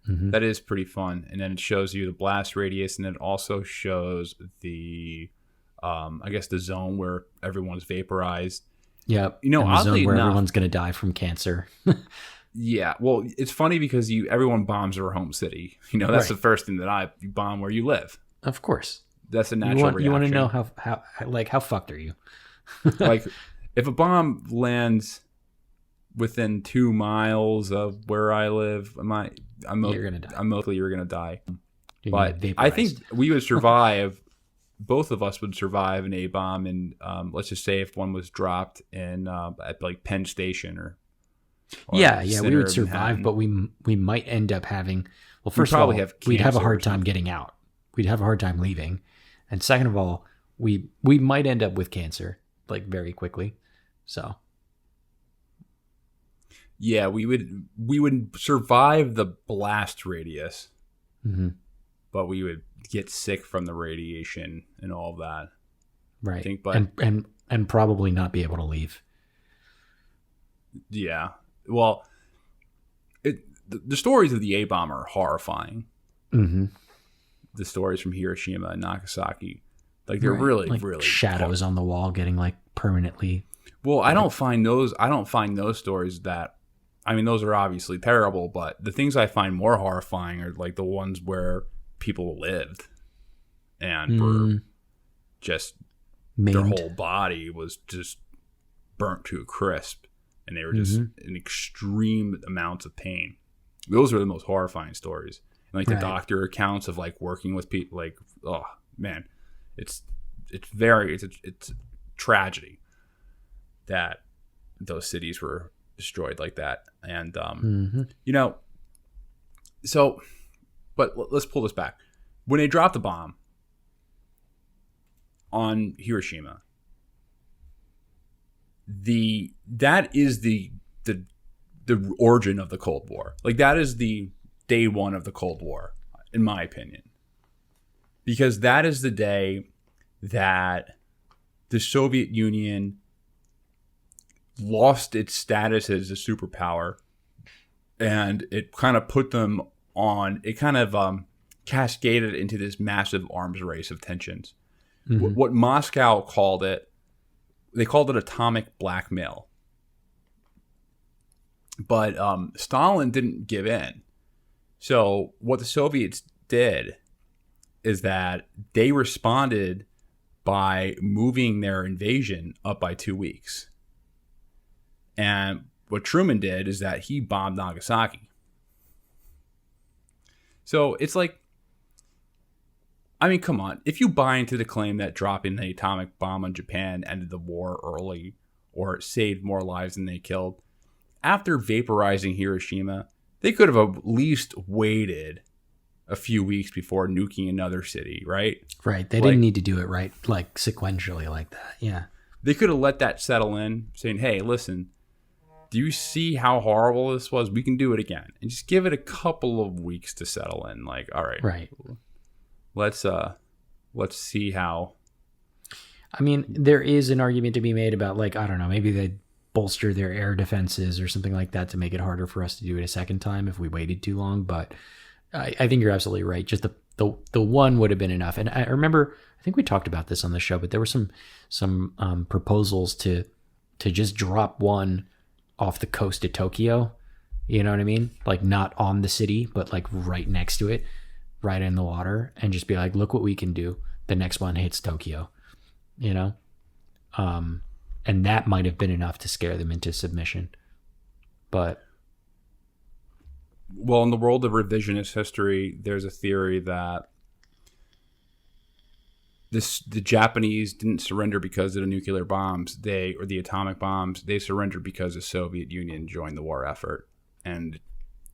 A: Mm-hmm. That is pretty fun. And then it shows you the blast radius, and it also shows the I guess the zone where everyone's vaporized.
B: Yeah.
A: And the
B: zone where everyone's going to die from cancer.
A: Yeah. Well, it's funny because everyone bombs their home city. That's right. The first thing that you bomb where you live.
B: Of course.
A: That's a natural reaction.
B: You want to know how fucked are you?
A: Like, if a bomb lands within 2 miles of where I live,
B: you're gonna die.
A: You're gonna die. But I think we would survive. Both of us would survive an A bomb, and let's just say if one was dropped in at like Penn Station or
B: yeah, we would survive, but we might end up having. Well, first of all, we'd have a hard time getting out. We'd have a hard time leaving, and second of all, we might end up with cancer like very quickly. So.
A: Yeah, we would survive the blast radius,
B: mm-hmm.
A: but we would get sick from the radiation and all of that.
B: Right,
A: I think, but
B: and probably not be able to leave.
A: Yeah, well, the stories of the A bomb are horrifying.
B: Mm-hmm.
A: The stories from Hiroshima and Nagasaki, like they're really
B: shadows on the wall getting like permanently.
A: Well, I don't find those stories that. I mean, those are obviously terrible, but the things I find more horrifying are like the ones where people lived and were just maimed. Their whole body was just burnt to a crisp, and they were just in extreme amounts of pain. Those are the most horrifying stories. And like the doctor accounts of like working with people, like, oh man, it's a tragedy that those cities were destroyed like that. And so, but let's pull this back. When they dropped the bomb on Hiroshima, that is the origin of the Cold War. Like, that is the day one of the Cold War, in my opinion, because that is the day that the Soviet Union lost its status as a superpower, and it kind of put them on. It kind of cascaded into this massive arms race of tensions. Mm-hmm. What Moscow called it, they called it atomic blackmail. But Stalin didn't give in. So what the Soviets did is that they responded by moving their invasion up by 2 weeks. And what Truman did is that he bombed Nagasaki. So it's like, I mean, come on. If you buy into the claim that dropping the atomic bomb on Japan ended the war early or saved more lives than they killed, after vaporizing Hiroshima, they could have at least waited a few weeks before nuking another city, right?
B: Right. They didn't need to do it right, like sequentially like that. Yeah.
A: They could have let that settle in, saying, hey, listen, do you see how horrible this was? We can do it again, and just give it a couple of weeks to settle in. Like, all right,
B: Right.
A: Let's see how.
B: I mean, there is an argument to be made about, like, I don't know, maybe they bolster their air defenses or something like that to make it harder for us to do it a second time if we waited too long. But I think you're absolutely right. Just the one would have been enough. And I remember, I think we talked about this on the show, but there were some proposals to just drop one off the coast of Tokyo. You know what I mean? Like, not on the city, but like right next to it, right in the water, and just be like, look what we can do. The next one hits Tokyo, you know? And that might have been enough to scare them into submission. But
A: well, in the world of revisionist history, there's a theory that the Japanese didn't surrender because of the nuclear bombs, or the atomic bombs. They surrendered because the Soviet Union joined the war effort, and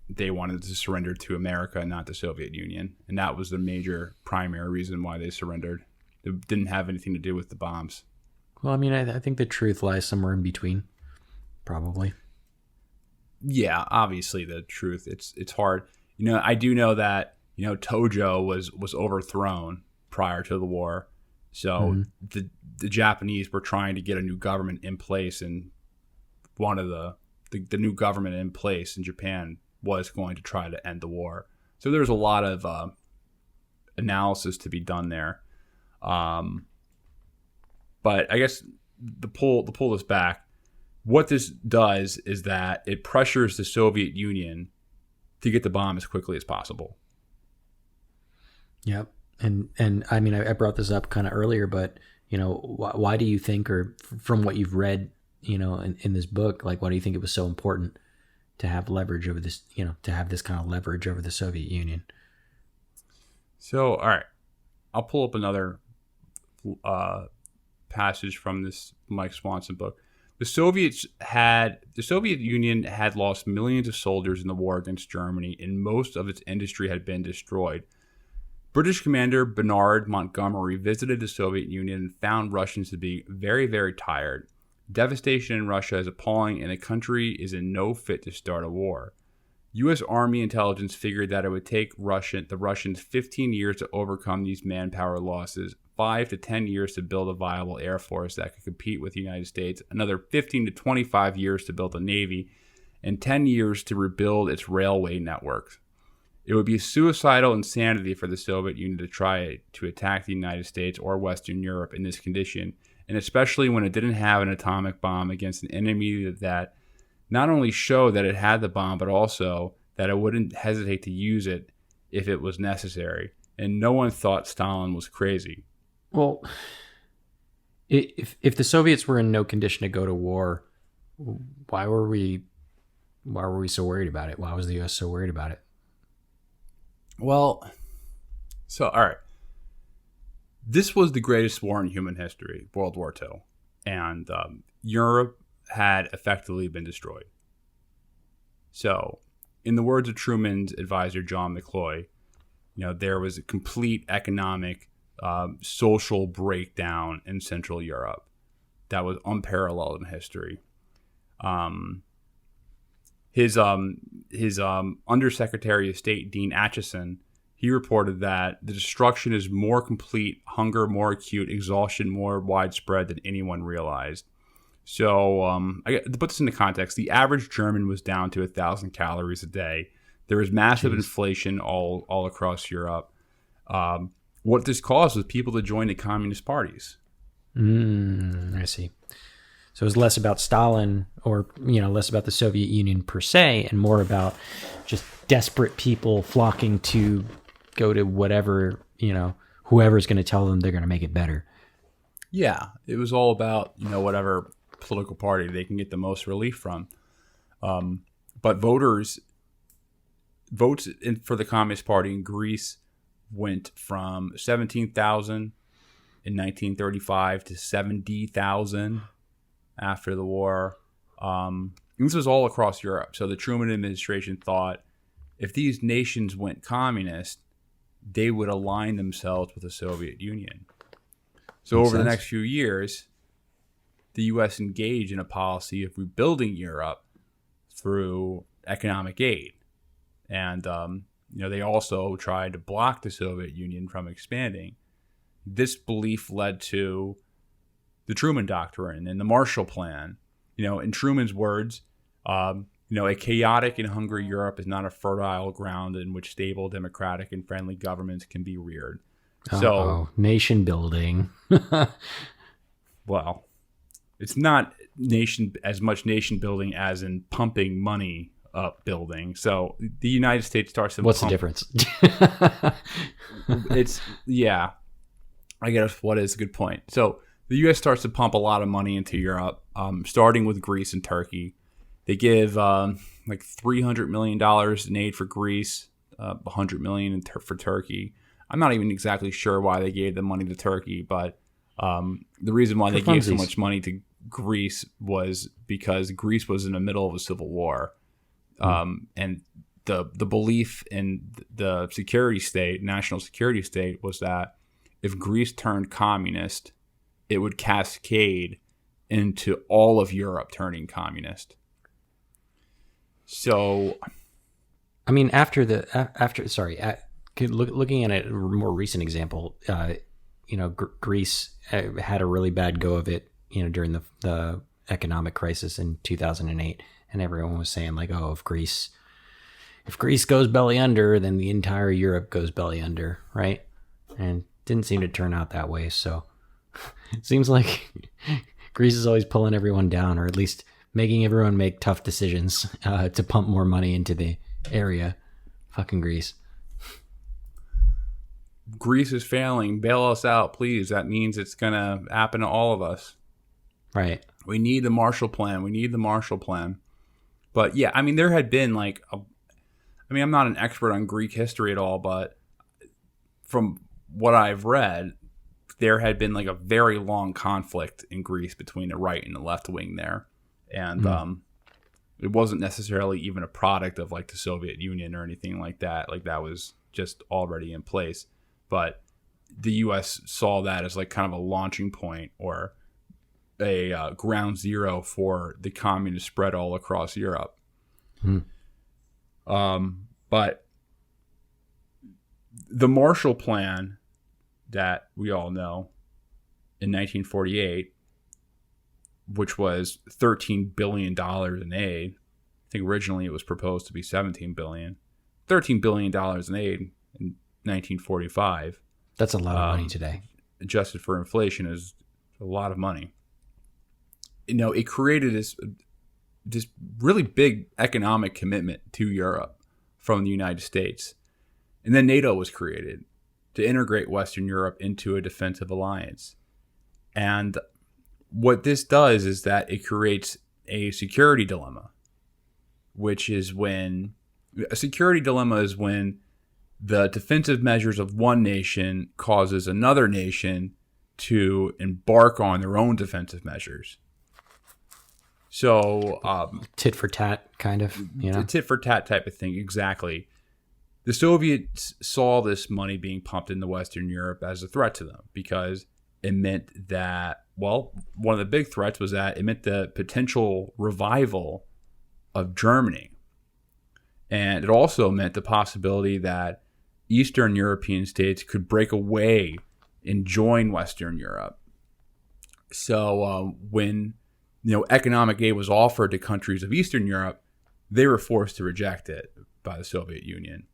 A: they wanted to surrender to America, not the Soviet Union, and that was the major primary reason why they surrendered. It didn't have anything to do with the bombs.
B: Well, I mean, I think the truth lies somewhere in between, probably.
A: Yeah, obviously the truth. It's hard. I do know that Tojo was overthrown prior to the war, so the Japanese were trying to get a new government in place, and one of the new government in place in Japan was going to try to end the war. So there's a lot of analysis to be done there. But I guess to pull this back, what this does is that it pressures the Soviet Union to get the bomb as quickly as possible.
B: Yep. And I mean, I brought this up kind of earlier, but, why do you think, or from what you've read, in this book, like, why do you think it was so important to have leverage over this, to have this kind of leverage over the Soviet Union?
A: So, all right, I'll pull up another passage from this Mike Swanson book. The Soviet Union had lost millions of soldiers in the war against Germany, and most of its industry had been destroyed. British commander Bernard Montgomery visited the Soviet Union and found Russians to be very, very tired. Devastation in Russia is appalling, and the country is in no fit to start a war. U.S. Army intelligence figured that it would take the Russians 15 years to overcome these manpower losses, 5 to 10 years to build a viable air force that could compete with the United States, another 15 to 25 years to build a navy, and 10 years to rebuild its railway networks. It would be suicidal insanity for the Soviet Union to try to attack the United States or Western Europe in this condition, and especially when it didn't have an atomic bomb against an enemy that not only showed that it had the bomb, but also that it wouldn't hesitate to use it if it was necessary. And no one thought Stalin was crazy.
B: Well, if the Soviets were in no condition to go to war, why were we so worried about it? Why was the U.S. so worried about it?
A: Well, so, all right. This was the greatest war in human history, World War II. And Europe had effectively been destroyed. So, in the words of Truman's advisor, John McCloy, there was a complete economic, social breakdown in Central Europe that was unparalleled in history. His Undersecretary of State, Dean Acheson, he reported that the destruction is more complete, hunger more acute, exhaustion more widespread than anyone realized. So, to put this into context, the average German was down to 1,000 calories a day. There was massive inflation all across Europe. What this caused was people to join the communist parties.
B: I see. So it was less about Stalin, or less about the Soviet Union per se, and more about just desperate people flocking to go to whatever, whoever's going to tell them they're going to make it better.
A: Yeah, it was all about, whatever political party they can get the most relief from. But votes for the Communist Party in Greece went from 17,000 in 1935 to 70,000 after the war. This was all across Europe. So the Truman administration thought if these nations went communist, they would align themselves with the Soviet Union. So over the next few years, the U.S. engaged in a policy of rebuilding Europe through economic aid. And, they also tried to block the Soviet Union from expanding. This belief led to the Truman Doctrine and the Marshall Plan. In Truman's words, a chaotic and hungry Europe is not a fertile ground in which stable, democratic, and friendly governments can be reared. So,
B: nation building.
A: Well, it's not as much nation building as in pumping money up building. So the United States starts to
B: What's the difference?
A: I guess what is a good point. So the U.S. starts to pump a lot of money into Europe, starting with Greece and Turkey. They give like $300 million in aid for Greece, $100 million for Turkey. I'm not even exactly sure why they gave the money to Turkey, but the reason why they gave so much money to Greece was because Greece was in the middle of a civil war. And the belief in the security state, national security state, was that if Greece turned communist, it would cascade into all of Europe turning communist. So,
B: I mean, looking at a more recent example, Greece had a really bad go of it, during the economic crisis in 2008, and everyone was saying like, oh, if Greece goes belly under, then the entire Europe goes belly under, right? And didn't seem to turn out that way. So it seems like Greece is always pulling everyone down, or at least making everyone make tough decisions to pump more money into the area. Fucking Greece.
A: Greece is failing. Bail us out, please. That means it's going to happen to all of us.
B: Right.
A: We need the Marshall Plan. But yeah, I mean, there had been I'm not an expert on Greek history at all, but from what I've read, there had been like a very long conflict in Greece between the right and the left wing there. And it wasn't necessarily even a product of like the Soviet Union or anything like that. Like that was just already in place. But the U.S. saw that as like kind of a launching point or a ground zero for the communist spread all across Europe. But the Marshall Plan that we all know in 1948, which was $13 billion in aid. I think originally it was proposed to be $17 billion. $13 billion in aid in 1945.
B: That's a lot of money today.
A: Adjusted for inflation is a lot of money. It created this really big economic commitment to Europe from the United States. And then NATO was created to integrate Western Europe into a defensive alliance. And what this does is that it creates a security dilemma, which is when the defensive measures of one nation causes another nation to embark on their own defensive measures. So
B: tit for tat, kind of,
A: a tit for tat type of thing. Exactly. The Soviets saw this money being pumped into Western Europe as a threat to them because it meant that, well, one of the big threats was that it meant the potential revival of Germany. And it also meant the possibility that Eastern European states could break away and join Western Europe. So when economic aid was offered to countries of Eastern Europe, they were forced to reject it by the Soviet Union.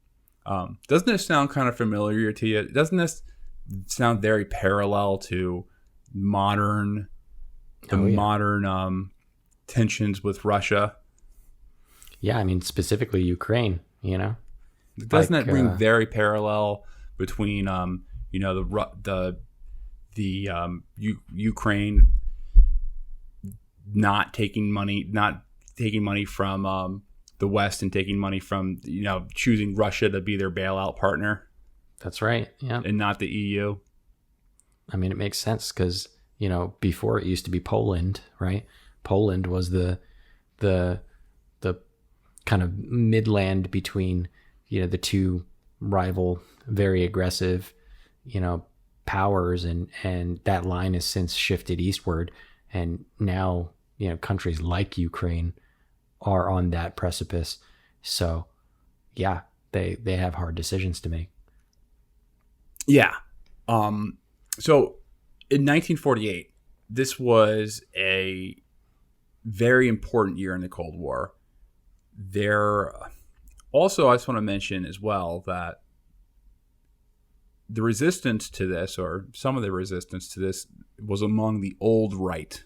A: Doesn't this sound kind of familiar to you? Doesn't this sound very parallel to modern tensions with Russia?
B: Yeah, I mean, specifically Ukraine,
A: Doesn't that ring very parallel between Ukraine not taking money from the West and taking money from choosing Russia to be their bailout partner?
B: That's right. Yeah,
A: and not the EU.
B: I mean, it makes sense because before it used to be Poland, right? Poland was the kind of midland between the two rival, very aggressive powers, and that line has since shifted eastward, and now countries like Ukraine are on that precipice. So, yeah, they have hard decisions to make.
A: Yeah. So in 1948, this was a very important year in the Cold War. There also, I just want to mention as well that the resistance to this, or some of the resistance to this, was among the old right.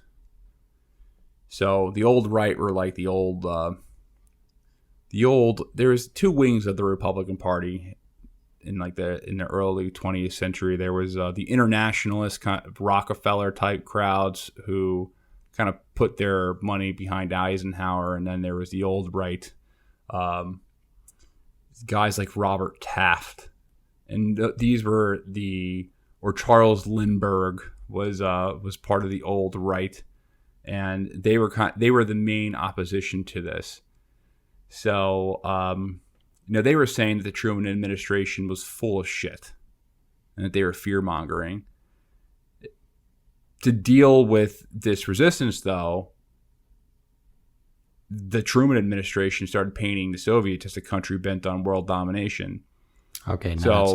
A: So the old right were like the old. There's two wings of the Republican Party in the early 20th century. There was the internationalist kind of Rockefeller type crowds who kind of put their money behind Eisenhower, and then there was the old right, guys like Robert Taft. And these were or Charles Lindbergh was part of the old right, and they were the main opposition to this. So they were saying that the Truman administration was full of shit, and that they were fear mongering. To deal with this resistance, though, the Truman administration started painting the Soviets as a country bent on world domination.
B: Okay, now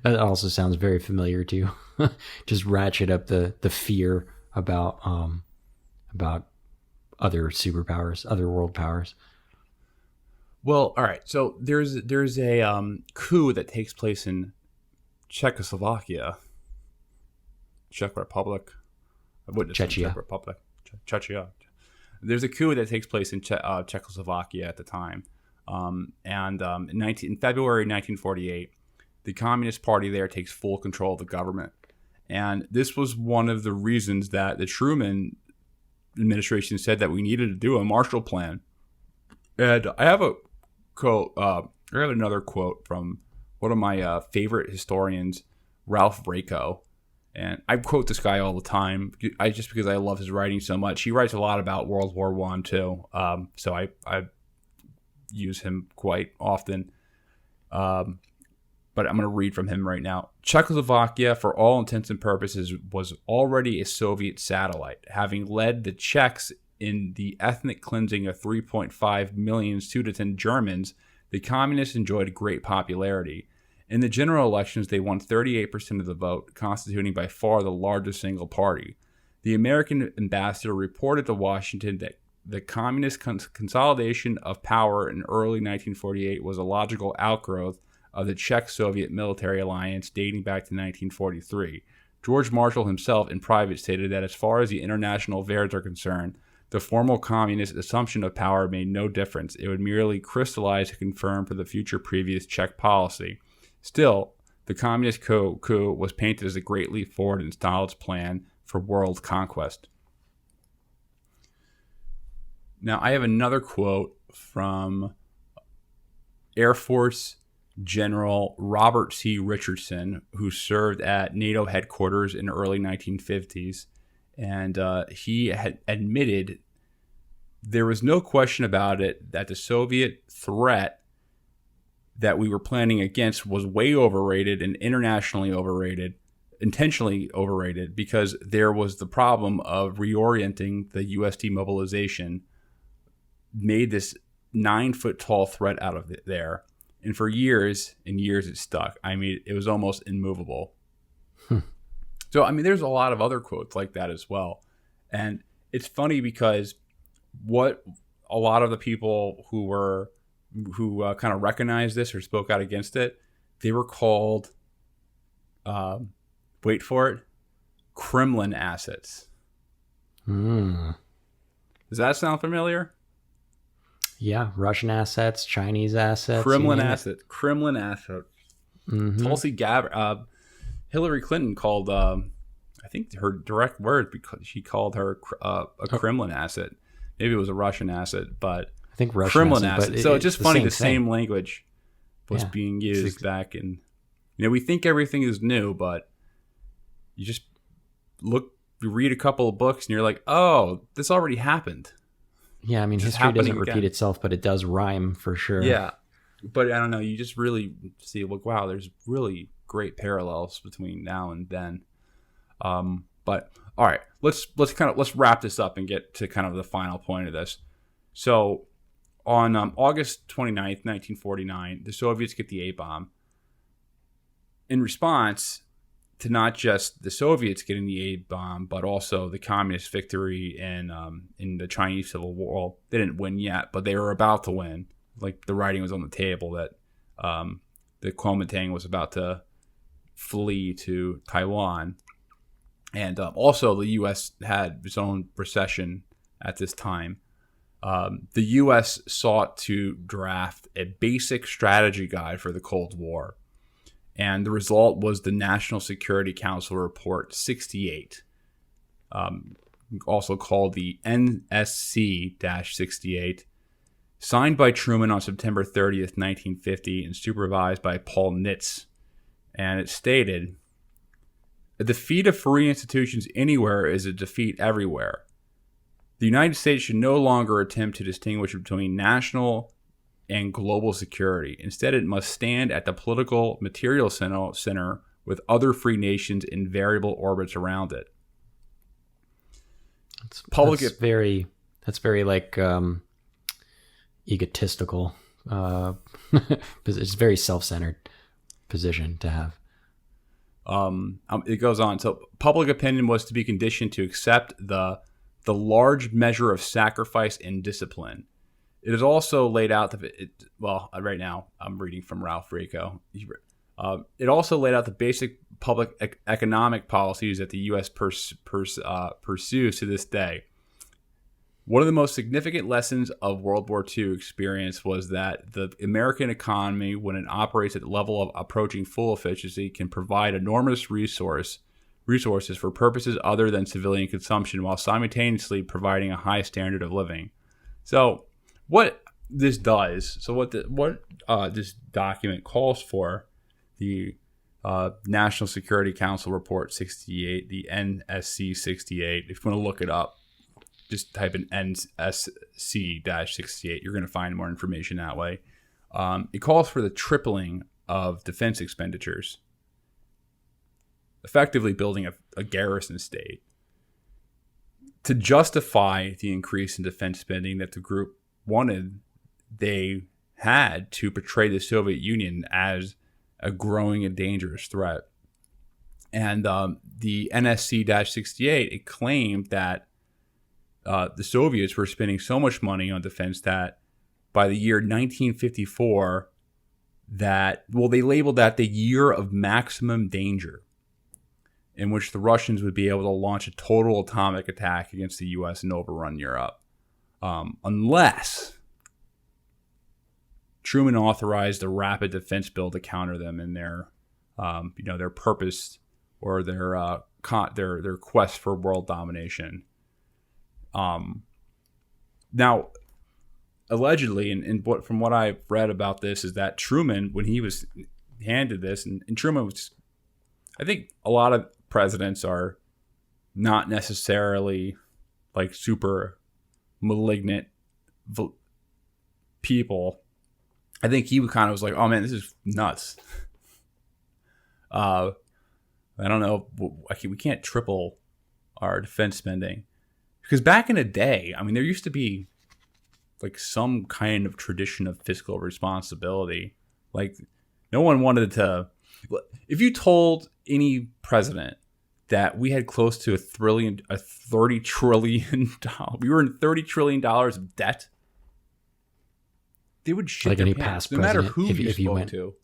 B: that also sounds very familiar to you. Just ratchet up the fear about other superpowers, other world powers.
A: Well, all right. So there's a coup that takes place in Czechoslovakia, Czech Republic.
B: Czechia.
A: Czech Republic. Czechia. There's a coup that takes place in Czechoslovakia at the time. In February 1948, the Communist Party there takes full control of the government. And this was one of the reasons that the Truman administration said that we needed to do a Marshall Plan. And I have a quote. I have another quote from one of my favorite historians, Ralph Raico. And I quote this guy all the time, because I love his writing so much. He writes a lot about World War I too. So I use him quite often. But I'm going to read from him right now. Czechoslovakia, for all intents and purposes, was already a Soviet satellite, having led the Czechs in the ethnic cleansing of 3.5 million Sudeten Germans. The communists enjoyed great popularity. In the general elections, they won 38% of the vote, constituting by far the largest single party. The American ambassador reported to Washington that the communist consolidation of power in early 1948 was a logical outgrowth of the Czech-Soviet military alliance dating back to 1943. George Marshall himself in private stated that as far as the international affairs are concerned, the formal communist assumption of power made no difference. It would merely crystallize and confirm for the future previous Czech policy. Still, the communist coup was painted as a great leap forward in Stalin's plan for world conquest. Now, I have another quote from Air Force General Robert C. Richardson, who served at NATO headquarters in the early 1950s. And he had admitted there was no question about it that the Soviet threat that we were planning against was way overrated and internationally overrated, intentionally overrated, because there was the problem of reorienting the U.S. demobilization, made this 9-foot-tall threat out of it there. And for years and years it stuck. I mean, it was almost immovable. So, I mean, there's a lot of other quotes like that as well. And it's funny because what a lot of the people who kind of recognized this or spoke out against it, they were called, wait for it, Kremlin assets. Does that sound familiar?
B: Yeah, Russian assets, Chinese assets.
A: Kremlin assets. Mm-hmm. Tulsi Gabbard. Hillary Clinton called, I think her direct words, because she called her a Kremlin asset. Maybe it was a Russian asset, but
B: I think Russian
A: Kremlin asset. So it's just funny the same language was being used
B: exactly.
A: back in. We think everything is new, but you just you read a couple of books, and you're like, oh, this already happened.
B: Yeah, I mean, history doesn't repeat itself, but it does rhyme for sure.
A: Yeah, but I don't know. You just really see, like, wow, there's really great parallels between now and then. But all right, let's wrap this up and get to kind of the final point of this. So on August 29th, 1949, the Soviets get the A-bomb. In response to not just the Soviets getting the A-bomb, but also the communist victory in the Chinese Civil War. They didn't win yet, but they were about to win. Like, the writing was on the table that the Kuomintang was about to flee to Taiwan. And also the U.S. had its own recession at this time. The U.S. sought to draft a basic strategy guide for the Cold War. And the result was the National Security Council Report 68, also called the NSC-68, signed by Truman on September 30th, 1950, and supervised by Paul Nitz. And it stated, "A defeat of free institutions anywhere is a defeat everywhere. The United States should no longer attempt to distinguish between national and global security. Instead, it must stand at the political material center with other free nations in variable orbits around it."
B: That's very like egotistical. It's a very self-centered position to have.
A: It goes on. So public opinion was to be conditioned to accept the large measure of sacrifice and discipline. It is also laid out right now I'm reading from Ralph Rico. It also laid out the basic public economic policies that the U.S. pursues to this day. One of the most significant lessons of World War II experience was that the American economy, when it operates at the level of approaching full efficiency, can provide enormous resources for purposes other than civilian consumption, while simultaneously providing a high standard of living. So what this does, this document calls for, the National Security Council Report 68, the NSC 68. If you want to look it up, just type in NSC-68. You're going to find more information that way. It calls for the tripling of defense expenditures, effectively building a garrison state. To justify the increase in defense spending that the group wanted, they had to portray the Soviet Union as a growing and dangerous threat. And the NSC-68, it claimed that the Soviets were spending so much money on defense that by the year 1954, they labeled that the year of maximum danger, in which the Russians would be able to launch a total atomic attack against the U.S. and overrun Europe, unless Truman authorized a rapid defense bill to counter them in their purpose or their quest for world domination. Now, allegedly, and from what I've read about this, is that Truman, when he was handed this, and Truman was, I think a lot of presidents are not necessarily like super malignant people. I think he kind of was like, "Oh man, this is nuts." I don't know. We can't triple our defense spending. Because back in the day, I mean, there used to be like some kind of tradition of fiscal responsibility. Like, no one wanted to. If you told any president that we had close to $30 trillion, we were in $30 trillion of debt, they would shit their pants, no matter who you spoke to.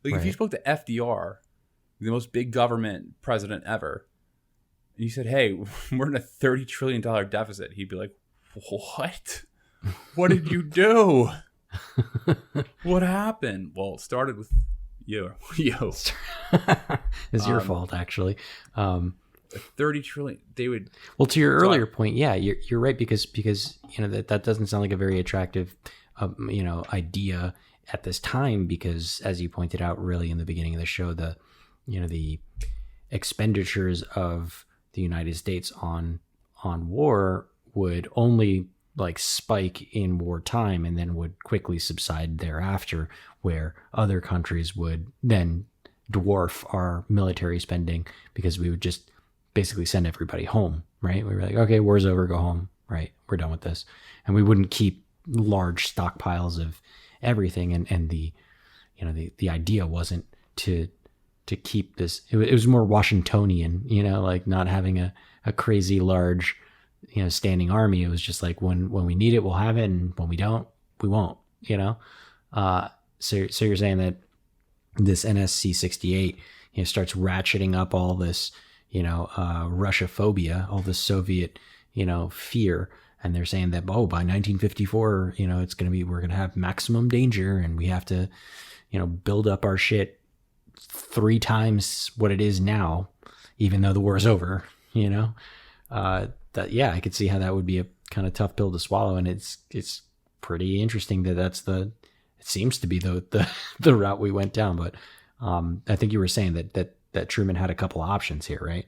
A: Like, if you spoke to FDR, the most big government president ever, and you said, "Hey, we're in a $30 trillion deficit," he'd be like, "What? What did you do? What happened?" Well, it started with you.
B: It's your fault, actually.
A: 30 trillion. They would.
B: Well, to your earlier point, yeah, you're right, because that doesn't sound like a very attractive idea at this time, because, as you pointed out really in the beginning of the show, the expenditures of the United States on war would only like spike in wartime and then would quickly subside thereafter, where other countries would then dwarf our military spending, because we would just basically send everybody home, right? We were like, okay, war's over, go home, right? We're done with this. And we wouldn't keep large stockpiles of everything, and the the idea wasn't to keep this. It was more Washingtonian, like not having a crazy large standing army. It was just like when we need it, we'll have it, and when we don't, we won't. So you're saying that this NSC 68 starts ratcheting up all this Russia phobia, all this Soviet fear. And they're saying that, by 1954, it's going to be, we're going to have maximum danger, and we have to, build up our shit 3 times what it is now, even though the war is over, I could see how that would be a kind of tough pill to swallow. And it's pretty interesting that it seems to be the route we went down. But I think you were saying that Truman had a couple of options here, right?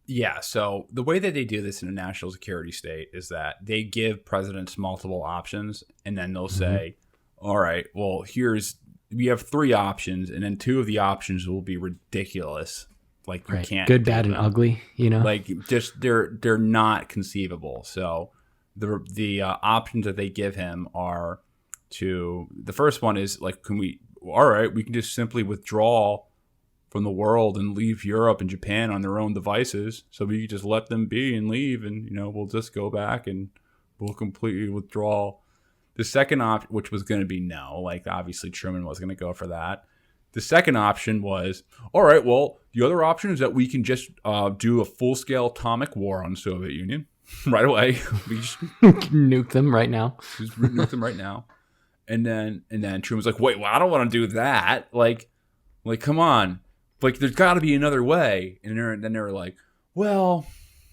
A: Yeah, so the way that they do this in a national security state is that they give presidents multiple options, and then they'll say, all right, well, we have 3 options, and then 2 of the options will be ridiculous. Like, you can't.
B: Good, bad, and ugly,
A: Like, just, they're not conceivable. So the options that they give him are the first one is, like, we can just simply withdraw from the world and leave Europe and Japan on their own devices. So we could just let them be and leave, and we'll just go back and we'll completely withdraw. The second option, which was going to be no, like obviously Truman was going to go for that. The second option was, all right, well, the other option is that we can just do a full-scale atomic war on the Soviet Union right away. We just
B: nuke them right now.
A: Just nuke them right now. And then Truman's like, wait, well, I don't want to do that. Like, come on. Like, there's got to be another way. And then they're like, well,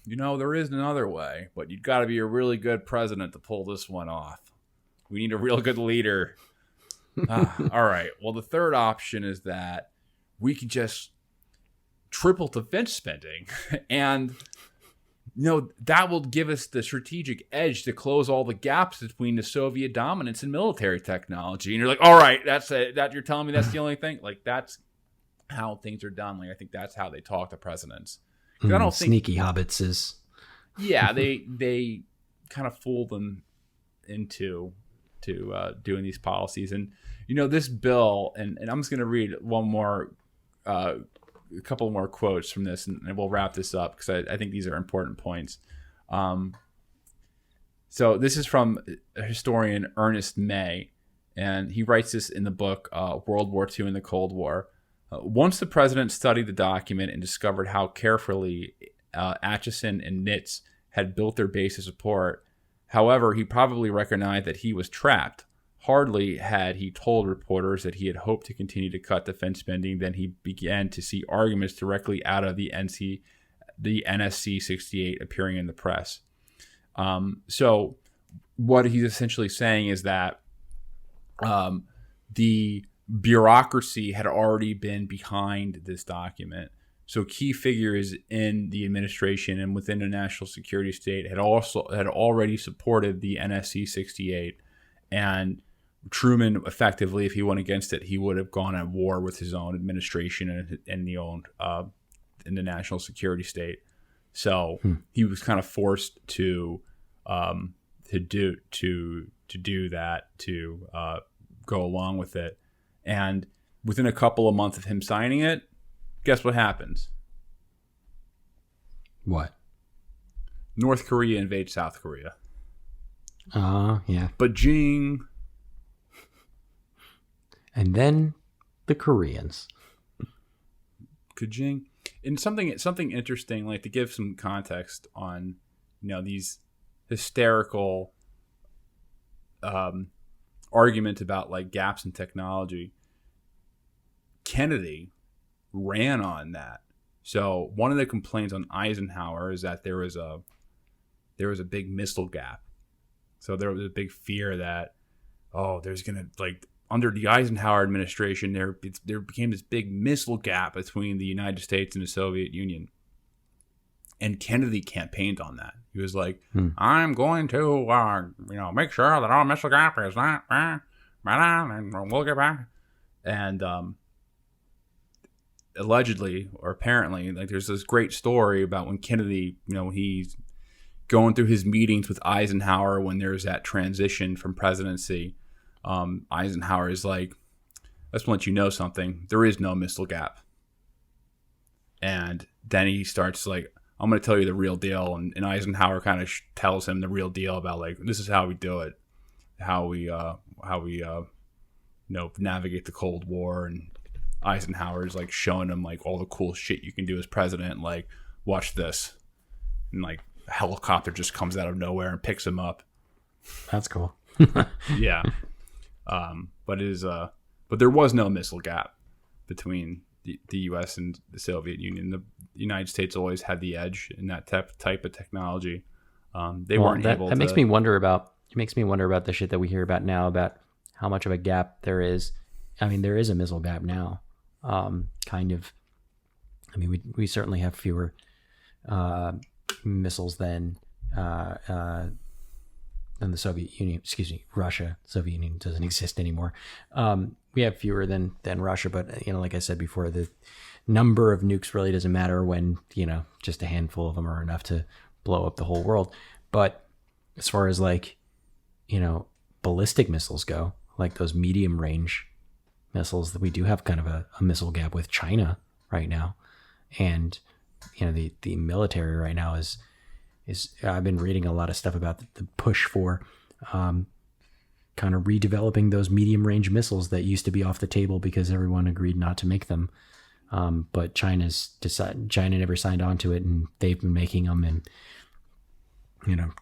A: there is another way, but you've got to be a really good president to pull this one off. We need a real good leader. All right. Well, the third option is that we could just triple defense spending. And, that will give us the strategic edge to close all the gaps between the Soviet dominance and military technology. And you're like, all right, that's it. That you're telling me that's the only thing? Like, that's how things are done. Like, I think that's how they talk to presidents. I don't think
B: sneaky hobbitses.
A: Yeah, they kind of fool them into doing these policies. And this bill, and I'm just going to read a couple more quotes from this, and we'll wrap this up because I think these are important points. So this is from historian Ernest May, and he writes this in the book World War II and the Cold War. Once the president studied the document and discovered how carefully Atchison and Nitz had built their base of support, however, he probably recognized that he was trapped. Hardly had he told reporters that he had hoped to continue to cut defense spending than he began to see arguments directly out of the NSC 68 appearing in the press. So what he's essentially saying is that the bureaucracy had already been behind this document. So key figures in the administration and within the national security state had already supported the NSC 68, and Truman, effectively, if he went against it, he would have gone at war with his own administration and in the national security state. So he was kind of forced to do that, to go along with it. And within a couple of months of him signing it, guess what happens?
B: What?
A: North Korea invades South Korea.
B: Yeah.
A: Ba-jing.
B: And then the Koreans.
A: Ka-jing. And something interesting, like to give some context on, these hysterical arguments about like gaps in technology. Kennedy ran on that. So one of the complaints on Eisenhower is that there was a big missile gap. So there was a big fear that, there's going to, like, under the Eisenhower administration, there became this big missile gap between the United States and the Soviet Union. And Kennedy campaigned on that. He was like, I'm going to, make sure that our missile gap is not, and we'll get back. And allegedly, or apparently, like, there's this great story about when Kennedy, he going through his meetings with Eisenhower when there's that transition from presidency, Eisenhower is like, I just want you to know something. There is no missile gap. And then he starts like, I'm going to tell you the real deal. And Eisenhower kind of tells him the real deal about like, this is how we do it, how we navigate the Cold War. And Eisenhower is like showing him like all the cool shit you can do as president. Like, watch this. And like a helicopter just comes out of nowhere and picks him up.
B: That's cool.
A: Yeah. But it is, but there was no missile gap between the U.S. and the Soviet Union. The United States always had the edge in that type of technology. They weren't able to.
B: That makes me wonder about. It makes me wonder about the shit that we hear about now about how much of a gap there is. I mean, there is a missile gap now. Kind of. I mean, we certainly have fewer missiles than the Soviet Union. Excuse me, Russia. Soviet Union doesn't exist anymore. We have fewer than Russia, but like I said before, the number of nukes really doesn't matter when just a handful of them are enough to blow up the whole world. But as far as like ballistic missiles go, like those medium range missiles, that we do have kind of a missile gap with China right now, and the military right now is I've been reading a lot of stuff about the push for kind of redeveloping those medium range missiles that used to be off the table because everyone agreed not to make them. But China never signed on to it, and they've been making them, and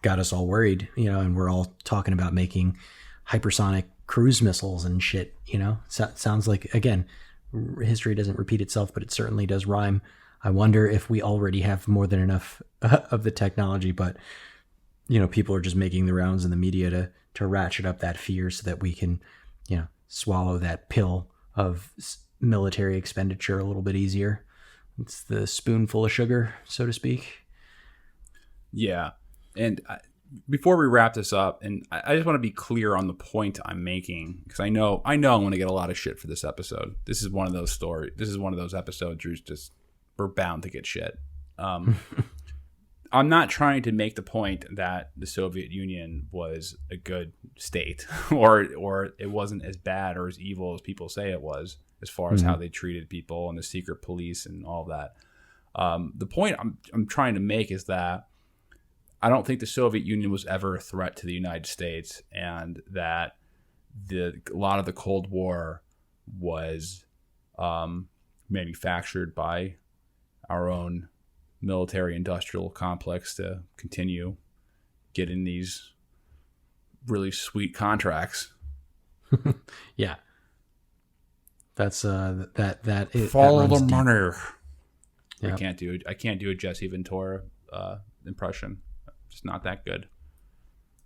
B: got us all worried, and we're all talking about making hypersonic cruise missiles and shit. Sounds like, again, history doesn't repeat itself, but it certainly does rhyme. I wonder if we already have more than enough of the technology, but people are just making the rounds in the media to ratchet up that fear so that we can, swallow that pill of military expenditure a little bit easier. It's the spoonful of sugar, so to speak.
A: Yeah. And before we wrap this up, and I just want to be clear on the point I'm making, because I know I'm going to get a lot of shit for this episode. This is one of those stories. This is one of those episodes where we're bound to get shit. I'm not trying to make the point that the Soviet Union was a good state or it wasn't as bad or as evil as people say it was, as far as how they treated people and the secret police and all that. The point I'm trying to make is that I don't think the Soviet Union was ever a threat to the United States, and that a lot of the Cold War was manufactured by our own military industrial complex to continue getting these really sweet contracts.
B: Yeah. That's that is
A: follow the money.
B: Yep.
A: I can't do a Jesse Ventura impression. It's not that good.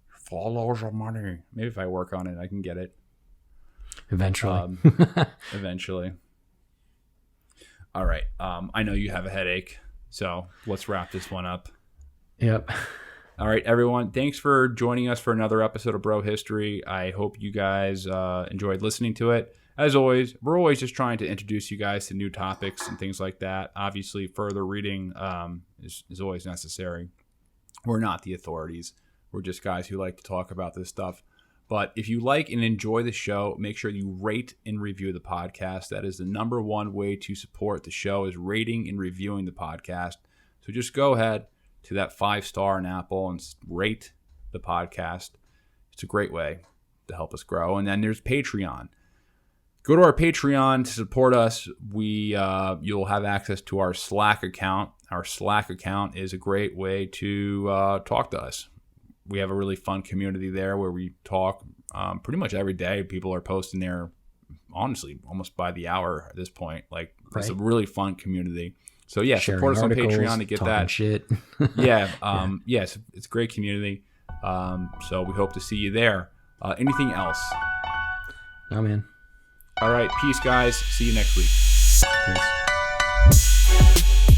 A: Follow the money. Maybe if I work on it, I can get it.
B: Eventually.
A: Eventually. All right. I know you have a headache, so let's wrap this one up.
B: Yep.
A: All right, everyone. Thanks for joining us for another episode of Bro History. I hope you guys enjoyed listening to it. As always, we're always just trying to introduce you guys to new topics and things like that. Obviously, further reading is always necessary. We're not the authorities. We're just guys who like to talk about this stuff. But if you like and enjoy the show, make sure you rate and review the podcast. That is the number one way to support the show, is rating and reviewing the podcast. So just go ahead to that 5-star in Apple and rate the podcast. It's a great way to help us grow. And then there's Patreon. Go to our Patreon to support us. You'll have access to our Slack account. Our Slack account is a great way to talk to us. We have a really fun community there where we talk pretty much every day. People are posting there, honestly, almost by the hour at this point. Like, right. It's a really fun community. So yeah,
B: sharing
A: support us on
B: articles,
A: Patreon to get that
B: shit.
A: Yeah, it's a great community. So we hope to see you there. Anything else?
B: No, man.
A: All right, peace, guys. See you next week.
B: Peace.